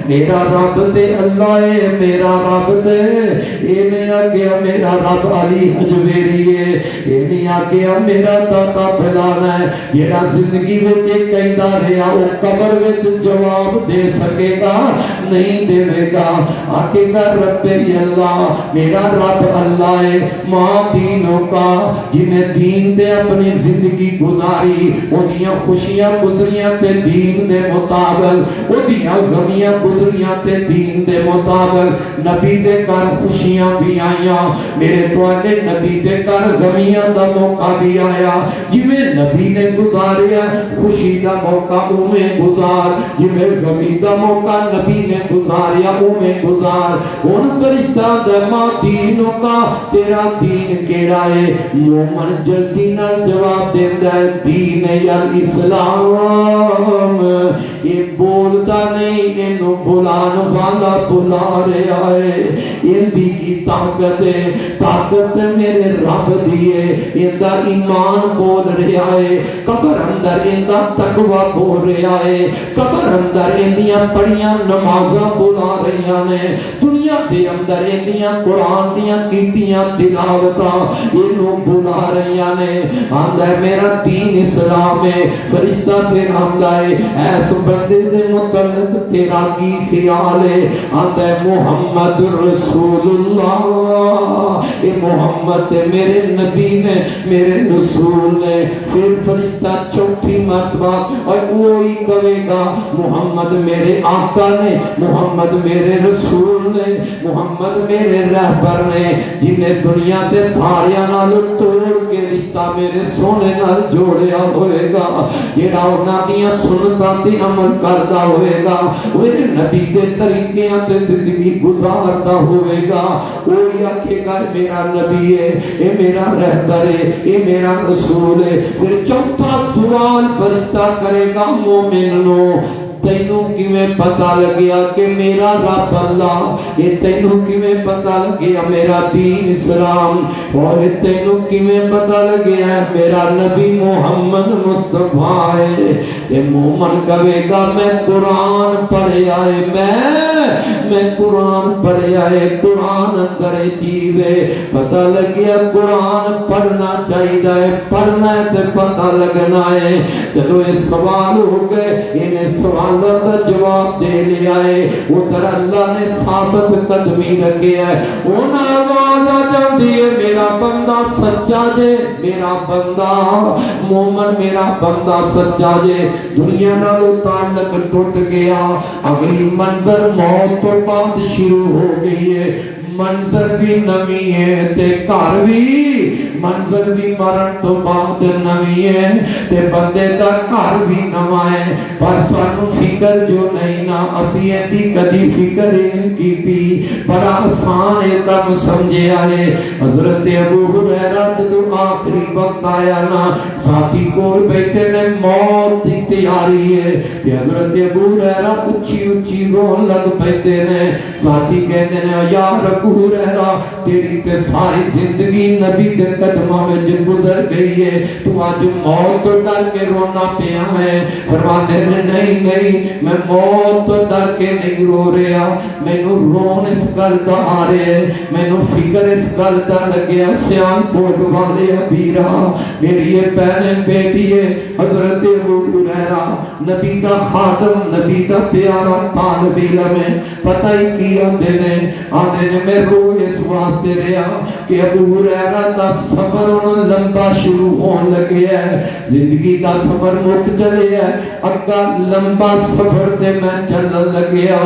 میرا رب تے اللہ ہے میرا رب تے اے نہیں آگیا میرا رب علی حجویری ہے، اے نہیں آگیا میرا داتا بھلانا ہے جیڑا زندگی وچ کہندا رہیا او قبر وچ جواب دے سکے گا نہیں دے گا۔ آکے گا رب اللہ میرا رب اللہ ہے ماں دینوں کا جنہیں دین دے اپنی زندگی گزاری انہیں خوشیاں گزریاں تے دین دے مطابق انہیں غمیاں گزریاں تے دین دے مطابق نبی دے کر خوشیاں بھی آئیاں میرے توڑے نبی دے کر غمیاں دا موقع بھی آیا جویں نبی نے گزاریا خوشی دا موقع اویں گزار جویں غمی دا موقع نبی نے گزاریا اویں گزار۔ ان فرشتہ دے ماں دینوں کا تیرا دین کیڑا ہے؟ مومن جلدی نہ جواب دیندہ ہے دین یا اسلام۔ یہ بولتا نہیں انہوں بلان والا بلا رہا ہے، ان دی کی طاقت ہے طاقت میرے رب دیئے، ان دا ایمان بول رہا ہے قبر اندر ان دا تقوی بول رہا ہے، قبر اندر ان دیا پڑیاں نمازاں بلا رہا ہے، دنیا دے اندر ان دیا قرآن دیا کیتیاں تلاوتاں انہوں بلا رہا ہے۔ آندہ میرا دین اسلام ہے، فرشتہ پھر آندہ ہے ایس بندے دے متعلق تیرا کی خیال ہے؟ آندہ محمد رسول اللہ، اے محمد میرے نبی نے میرے رسول نے۔ پھر فرشتہ چوتھی مرتبہ اور وہی کہے گا محمد میرے آقا نے، محمد میرے رسول نے، محمد میرے رہبر نے جنہیں دنیا تے ساریاں نال توڑ کے رشتہ میرے سونے نال جوڑیا ہوئے گا، جیڑا انہاں دیاں سنتاں تے عمل کردا ہوئے گا، میرے نبی دے طریقیاں تے زندگی گزارتا ہوئے گا، وہی آکھے گا میرا نبی ہے، اے میرا رہبر ہے، اے میرا رسول ہے۔ پھر چوتھا سوال فرشتہ کرے گا مومن نو تینوں کیویں پتہ لگیا کہ میرا رب اللہ، یہ تینوں کیویں پتہ لگیا میرا دین اسلام، اور تینوں کیویں پتہ لگیا میرا نبی محمد مصطفیٰ ہے؟ یہ مومن کہے گا میں قرآن پڑھیا ہے، میں قرآن پڑھیا ہے، قرآن اندر چیز ہے، پتہ لگیا قرآن پڑھنا چاہیے، پڑھنا ہے تو پتہ لگنا ہے۔ چلو یہ سوال ہو گئے، انہیں سوال کا جواب دے لیا ہے، ادھر اللہ نے ثابت قدمی رکھے ہے، ان آواز آ جاتی ہے میرا بندہ سچا جے، میرا بندہ مومن میرا بندہ سچا جے، دنیا نالو تعلق ٹوٹ گیا، اگلی منظر موت تو بعد شروع ہو گئی ہے، منظر بھی نویں ہے تے گھر بھی منظر بھی مرن تو بعد نویں ہے تے بندے دا گھر بھی نواں ہے پر سانو فکر جو نہیں نا اسی ایدی کدی فکر نہیں کیتی بڑا آسان ایدم سمجھے آئے حضرت ابو ہریرہ جدو آخری وقت آیا نا ساتھی کول بیٹھے نے موت دی تیاری ہے تے حضرت ابو ہریرہ اچھی اچھی رون لگ بیٹھے نے ساتھی کہتے ہیں یار ابو ہریرہ تیری تے ساری زندگی نبی دے قدموں میں جو گزر گئی ہے تو آج موت تو ڈر کے رونا پیا ہے فرماتے ہیں نہیں نہیں میں موت تو ڈر کے نہیں رو رہا میں نو رون اس گل دا آ رہے ہے میں نو فکر اس گل دا لگیا سیان کوٹ والے ابیرہ میری یہ بہن بیٹی ہے حضرت ابو ہریرہ نبی دا خادم نبی دا پیارا طالب علم ہے پتہ ہی کیا آدھے نے میں رو اس واسطے رہا کہ ابو ہریرہ دا سفر انہوں لمبا شروع ہون لگے ہے زندگی دا سفر مک چلے ہے اگا لمبا سفر دے میں چلن لگیا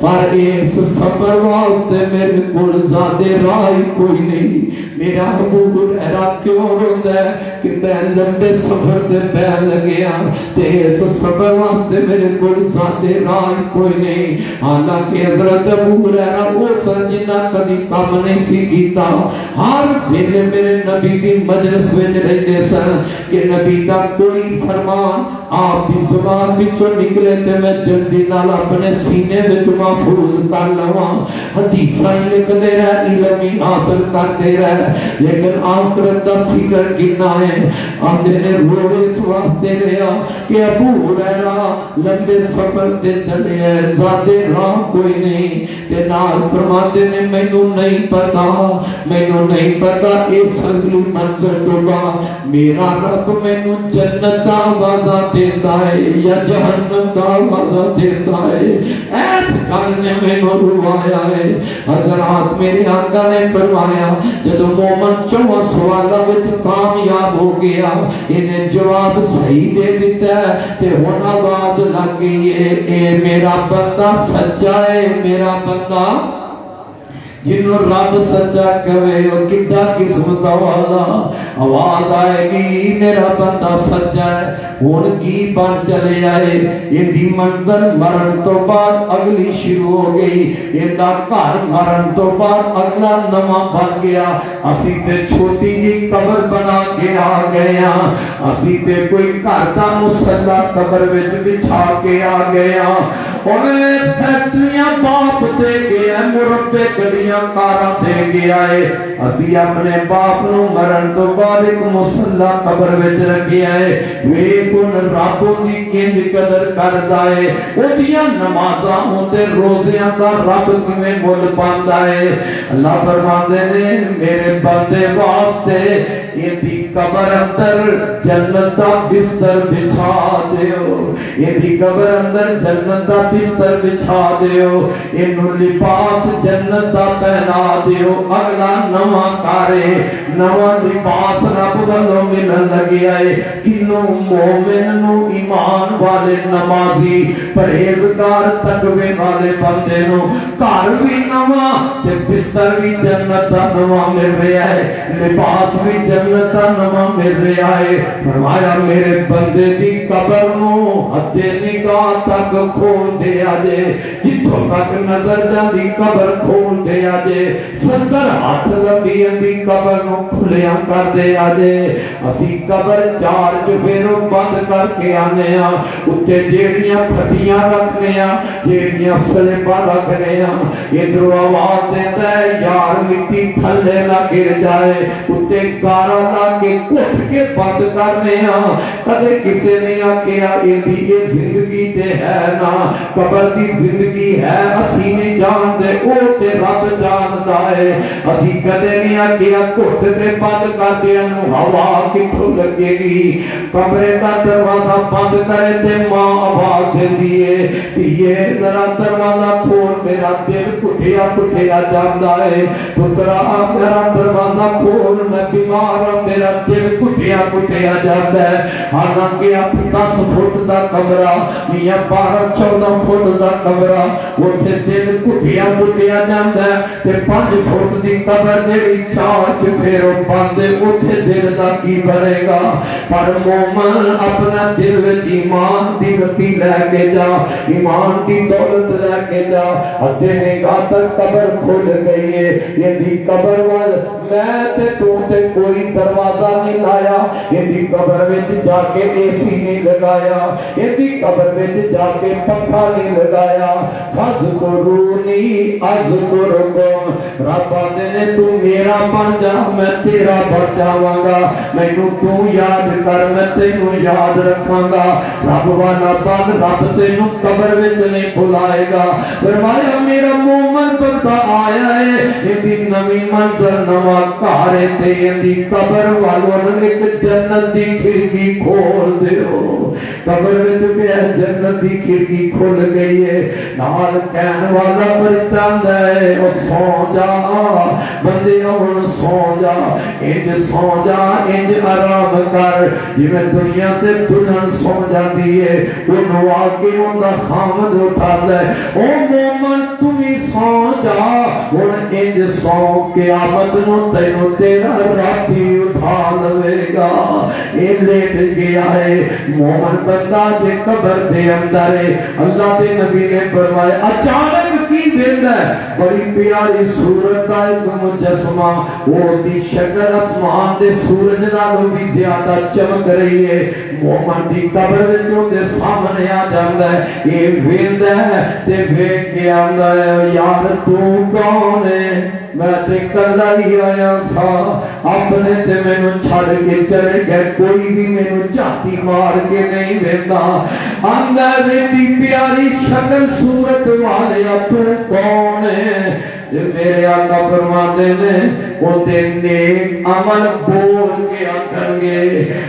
پر اس سفر واسطے میرے کول زیادہ راہ کوئی نہیں میرا ابو ہریرہ کیوں روندا ہے کہ میں لمبے سفر دے پہ لگیا تے اس سفر واسطے میرے کول زیادہ راہ کوئی نہیں حالانکہ حضرت ابو ہریرہ وہ سن جنہ کبھی کام نہیں سی کیتا ہر ویلے میرے نبی دی مجلس وچ رہندے سن کہ نبی دا کوئی فرمان آپ دی زبان وچوں نکلے تے میں جلدی نال اپنے سینے وچ محفوظ کر لواں حدیثاں لکھدے رہ علم حاصل کرتے رہ لیکن آخرت دا فکر کنا ہے آدھے نے روز اس واسطے رہا کہ ابو ہریرہ لمبے سفر تے چلے ہیں زیادہ راہ کوئی نہیں تے نال فرماتے نے مینوں نہیں پتا اس اگلی منزل تو بعد میرا رب مینوں جنت دا وعدہ دیتا ہے یا جہنم دا وعدہ دیتا ہے ایس گل نے مینوں روایا ہے حضرات میرے آقا نے فرمایا جدو مومن 4 سوالوں وچ کامیاب ہو گیا انہیں جواب صحیح دے دیتا ہے تے ہونا بعد لگ گئی ہے اے میرا بندہ سچا ہے میرا بندہ جنہوں رب سجا کرے اور کتا قسمت والا آواز آئے گی میرا بندہ سجا ہے ہون کی بن چلے آئے یہ دی منظر مرن تو بعد اگلی شروع ہو گئی یہ دا گھر مرن تو بعد اگلا نواں بن گیا اسی تے چھوٹی جی قبر بنا کے آ گیا اسی تے کوئی گھر دا مصلا قبر وچ بچھا کے آ گیا اوے فیکٹریاں باپ دے گیا مربے گڈیاں کارا دے گیا ہے اسی اپنے باپ نو مرن تو بعد ایک مصلا قبر وچ رکھیا ہے ویکھن رب دی کنج قدر کردا ہے اودیاں نمازاں ہوندے روزیاں دا رب کیویں مول پاندا ہے اللہ فرماندے نے میرے بندے واسطے یہ دی قبر اندر جنت دا بستر بچھا دیو یہ دی قبر اندر جنت دا بستر بچھا دیو اینو لباس جنت دا پہنا دیو اگلا نواں کارے نواں لباس رب والوں ملن لگیا ہے تینوں مومن نو ایمان والے نمازی پرہیزگار تقوی والے بندے نو گھر بھی نواں تے بستر بھی جنت دا نواں مل رہا ہے لباس بھی جنت دا نواں مل رہا ہے فرمایا میرے بندے دی قبر نو حد نگاہ تک کھول دیا جے جتھوں تک نظر جاندی قبر کھول دیا جے ستر ہاتھ لمبی دی قبر نو کھلیاں کر دیا جے اسی قبر 4 چفیروں بند کر کے آنے ہاں اتے جیڑیاں پھٹیاں رکھنے ہاں جیڑیاں سلپا رکھنے ہاں ادھر آواز دیتا ہے یار مٹی تھلے نہ گر جائے اتے گارا لا کے کٹ کے بند کرنے ہاں کدے کسے نے آکیا یہ زندگی تے ہے نا قبر دی زندگی ہے اسی نہیں جان دے او تے رب جاندا ہے اسی کدے نہیں آکیا کٹ تے بند کر دے نو ہوا کتھوں لگے گی قبر دا دروازہ بند کرے تے ماں آواز دیندی ہے یہ ذرا دروازہ کھول میرا دل کٹیا کٹیا جاندا ہے پترا میرا دروازہ کھول میں بیمار ہوں میرا دل کٹیا کٹیا جاندا ہے حالانکہ 10 فٹ دا کمرہ یا 12-14 فٹ دا کمرہ اوتھے دل کٹیا کٹیا جاندا ہے تے 5 فٹ دی قبر جڑی چاچ پھر بندے اٹھے دل دا کی بنے گا پر مومن اپنا دل وچ ایمان دی گتی لے کے جا ایمان دی دولت لے کے جا ادھے نگاہ تک قبر کھل گئی ہے یہ دی قبر وال میں تے تو تے کوئی دروازہ نہیں لایا یہ دی قبر وچ جا کے اے سی نہیں لگایا یہ دی قبر وچ جا کے پنکھا نہیں لگایا فذکرونی اذکرکم رب نے تو میرا بن جا میں تیرا بن جاواں گا مینوں تو یاد کر میں تینوں یاد رکھاں گا رب والا بن رب تینوں قبر وچ نہیں بھلائے گا فرمایا میرا مومن بندہ آیا ہے یہ نوی منظر نواں گھر تے دی قبر والوں نے ایک جنت دی کھڑکی کھول دیو قبر وچ پیا جنت دی کھڑکی کھل گئی ہے نال کہن والا پرتند ہے او سو جا بندے ہن سو جا انج سو جا انج آرام کر جویں دنیا تے دلہن سو جاندی ہے اونوں آ کے اوندا خامد اٹھا لے او مومن تو بھی سو جا ہن انج سو قیامت نو تینوں تیرا راتی اٹھا لے گا اے لیٹ گیا ہے مومن بندہ جے قبر دے اندر ہے اللہ دے نبی نے فرمایا اچانک کی ویندا ہے بڑی پیاری صورت دا ایک مجسمہ وہ دی شکل آسمان دے سورج نالوں بھی زیادہ چمک رہی ہے مومن دی قبر وچوں دے سامنے آ جاندا ہے یہ ویندا ہے تے ویکھ کے آندا ہے یار تو کون ہے میں تے کلا ہی آیا سا اپنے تے مینوں چھڑ کے چلے گئے کوئی بھی مینوں جاتی مار کے نہیں ویندا آندا ہے پیاری شکل صورت والے تو کون ہے میرے آقا فرماتے ہیں وہ تے نیک عمل بول کے آکھن گے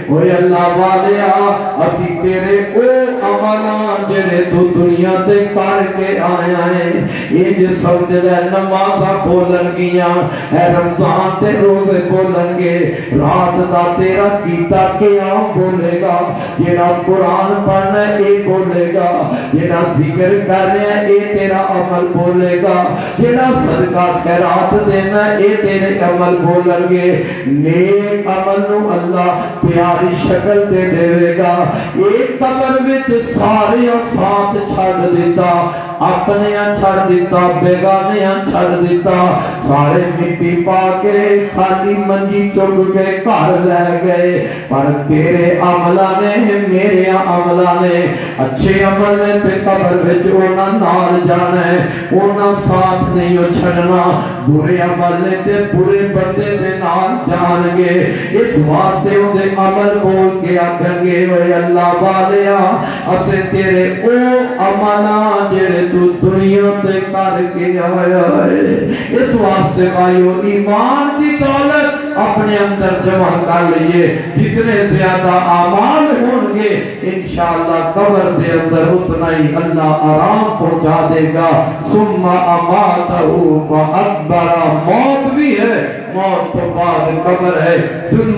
اوے اللہ والیا اسی تیرے او عملاں جڑے تو دنیا تے کر کے آیا ہے یہ جو سمجھ لے نمازاں بولن گیاں اے رمضان تے روزے بولن گے رات دا تیرا کیتا قیام بولے گا جڑا قرآن پڑھنا اے بولے گا جڑا ذکر کرنا اے تیرا عمل بولے گا جڑا صدقہ خیرات دینا اے تیرے عمل بولن گے نیک عمل نو اللہ پیاری شکل تے دے گا ایک قبر وچ سارے ساتھ چھڑ دیتا اپنے چھڑ دیتا بیگانے چھڑ دیتا سارے مٹی پا کے خالی منجی چک کے گھر لے گئے پر تیرے عملہ نے میرے عملہ نے اچھے عمل نے تے قبر وچ اونا نال جانا ہے اونا ساتھ نہیں چھڑنا برے عمل نے تے برے بندے دے نال جان گے اس واسطے ان دے عمل بول کے آکھن گے اے اللہ والیا اسے تیرے او عملاں جڑے تو دنیا تے کر کے آیا ہے اس واسطے بھائیو ایمان دی دولت اپنے اندر جمع کر لئیے جتنے زیادہ اعمال ہوں گے انشاءاللہ قبر دے اندر اتنا ہی اللہ آرام پہنچا دے گا ثم اماتہ فاکبر موت بھی ہے موت تو بعد قبر ہے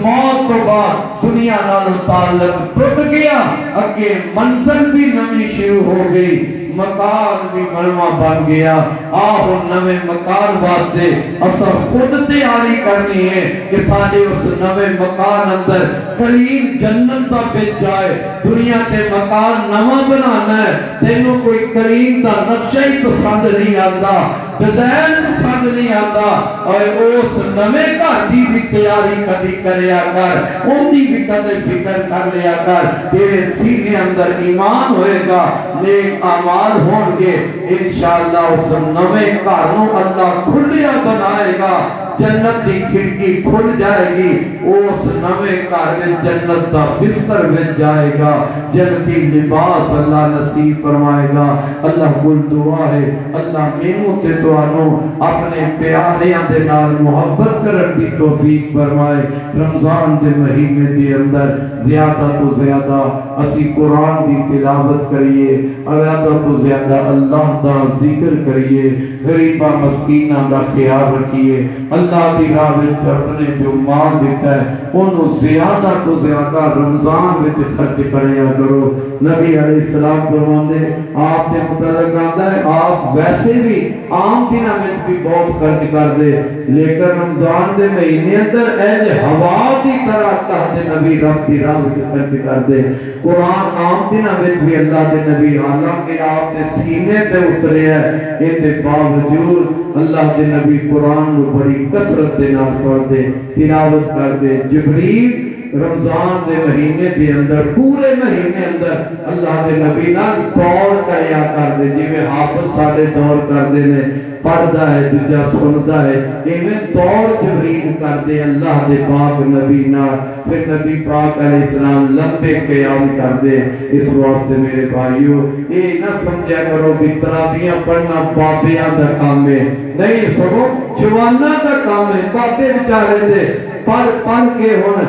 موت تو بعد دنیا نال تعلق ٹوٹ گیا اگے منزل بھی نئی شروع ہو گئی مکان بھی بنوا بن گیا آہ نوے مکان واسطے اسا خود تیاری کرنی ہے کہ سارے اس نوے مکان اندر قریب جنت دا بچ جائے دنیا تے مکان نواں بنانا ہے تینوں کوئی قریب دا نقشہ ہی پسند نہیں آتا بدین پسند نہیں آتا اور اس نوے گھر دی بھی تیاری کدی کریا کر ان دی بھی کدی فکر کر لیا کر تیرے سینے اندر ایمان ہوئے گا نیک اعمال ہوں گے انشاءاللہ اس نوے گھر نو اللہ کھلیا بنائے گا جنت دی کھڑکی کھل جائے گی اس نوے گھر میں جنت دا بستر بن جائے گا جنتی لباس اللہ نصیب فرمائے گا اللہ کل دعا ہے اللہ مینوں تے تانوں اپنے پیاریاں دے نال محبت کرن دی توفیق فرمائے رمضان دے مہینے دے اندر زیادہ تو زیادہ اسی قرآن دی تلاوت کریے زیادہ تو زیادہ اللہ دا ذکر کریے غریبہ مسکینہ دا خیال رکھیے اللہ دی راہ وچ اپنے جو مال دیتا ہے انہوں زیادہ تو زیادہ رمضان وچ خرچ کریا کرو نبی علیہ السلام فرماندے آپ نے متعلق آتا ہے آپ ویسے بھی عام دنوں میں بھی بہت خرچ خرچ کر دے. لیکن رمضان دے مہینے اندر اے ہوا دی طرح اللہ دے نبی رب دی راہ وچ خرچ کر دے. قرآن عام دنوں وچ بھی اللہ دے نبی حالانکہ آپ دے سینے تے اترے ہے اے دے باوجود اللہ دے نبی قرآن نو بڑی کثرت دے نال پڑھ دے تلاوت کر دے. جبریل رمضان دے مہینے دے اندر پورے مہینے اندر اللہ دے نبی نال دور کریا کر دے. جی میں حافظ ساڑے دور کر دے نے پڑھدا ہے دوجا سندا ہے ایویں دور جبریل کر دے اللہ دے پاک نبی نال. پھر نبی پاک علیہ السلام لمبے قیام کر دے. اس واسطے میرے بھائیو اے نہ سمجھا کرو کہ تراویحاں پڑھنا بابیاں دا کام ہے. نہیں سگو جواناں دا کام ہے. بابے بیچارے دے پڑھ کے ہن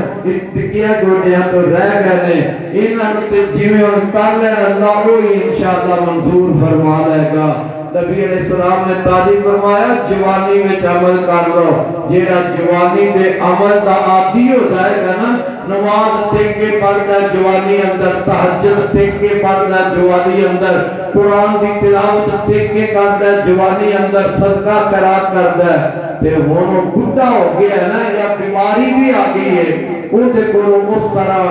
ٹکیا گوڈیاں تو رہ گئے نے. انہاں نوں تے جویں ہن کر لے اللہ وہی انشاءاللہ منظور فرما لے گا. نبی علیہ السلام نے تعلیم فرمایا جوانی میں عمل کر لو. جیڑا جوانی دے عمل دا عادی ہو جائے گا نا نماز ٹک کے پڑھدا جوانی اندر تہجد ٹک کے پڑھدا جوانی اندر قرآن دی تلاوت ٹک کے کردا جوانی اندر صدقہ خیرات کردا تے ہن بڈھا ہو گیا ہے نا یا بیماری بھی آ گئی ہے اون دے کولوں اس طرح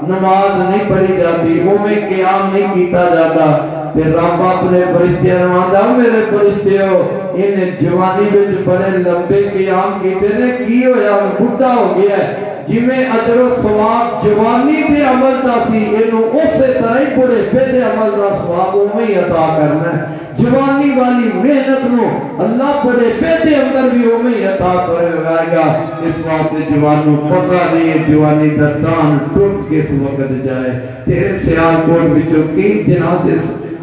نماز نہیں پڑھی جاتی اوویں قیام نہیں کیتا جاتا. تے رب اپنے فرشتیاں نوں آندا میرے فرشتیو انہیں جوانی وچ بڑے لمبے قیام کیتے نے کی ہویا بڈھا ہو گیا ہے. جویں اجر و ثواب جوانی دے عمل دا سی اینوں اسی طرح ہی بڑھاپے دے عمل دا ثواب اوویں ہی عطا کرنا ہے. جوانی والی محنت نو اللہ بڑھاپے دے اندر بھی اوویں ہی عطا کرے گا. اس واسطے جوانوں پتہ نہیں جوانی دا تان ٹوٹ کس وقت جائے. تیرے سیال کوٹ وچوں کئی جنازے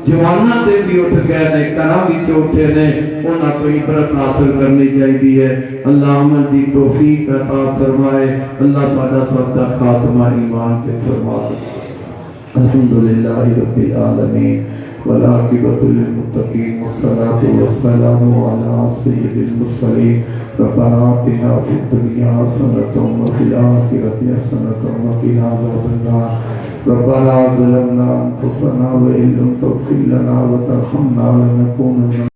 جواناں دے بھی اٹھ گئے نے گھراں وچ اٹھے نے انہاں تو عبرت حاصل کرنی چاہیے ہے. اللہ عمل دی توفیق عطا فرمائے. اللہ ساڈا سب دا خاتمہ ایمان تے فرما دے. الحمدللہ رب العالمین والعاقبۃ للمتقین والصلاة والسلام علی سید المرسلین. ربنا آتنا فی الدنیا حسنۃ وفی الآخرۃ حسنۃ وقنا عذاب النار. ربنا ظلمنا انفسنا وان لم تغفر لنا وترحمنا لنكونن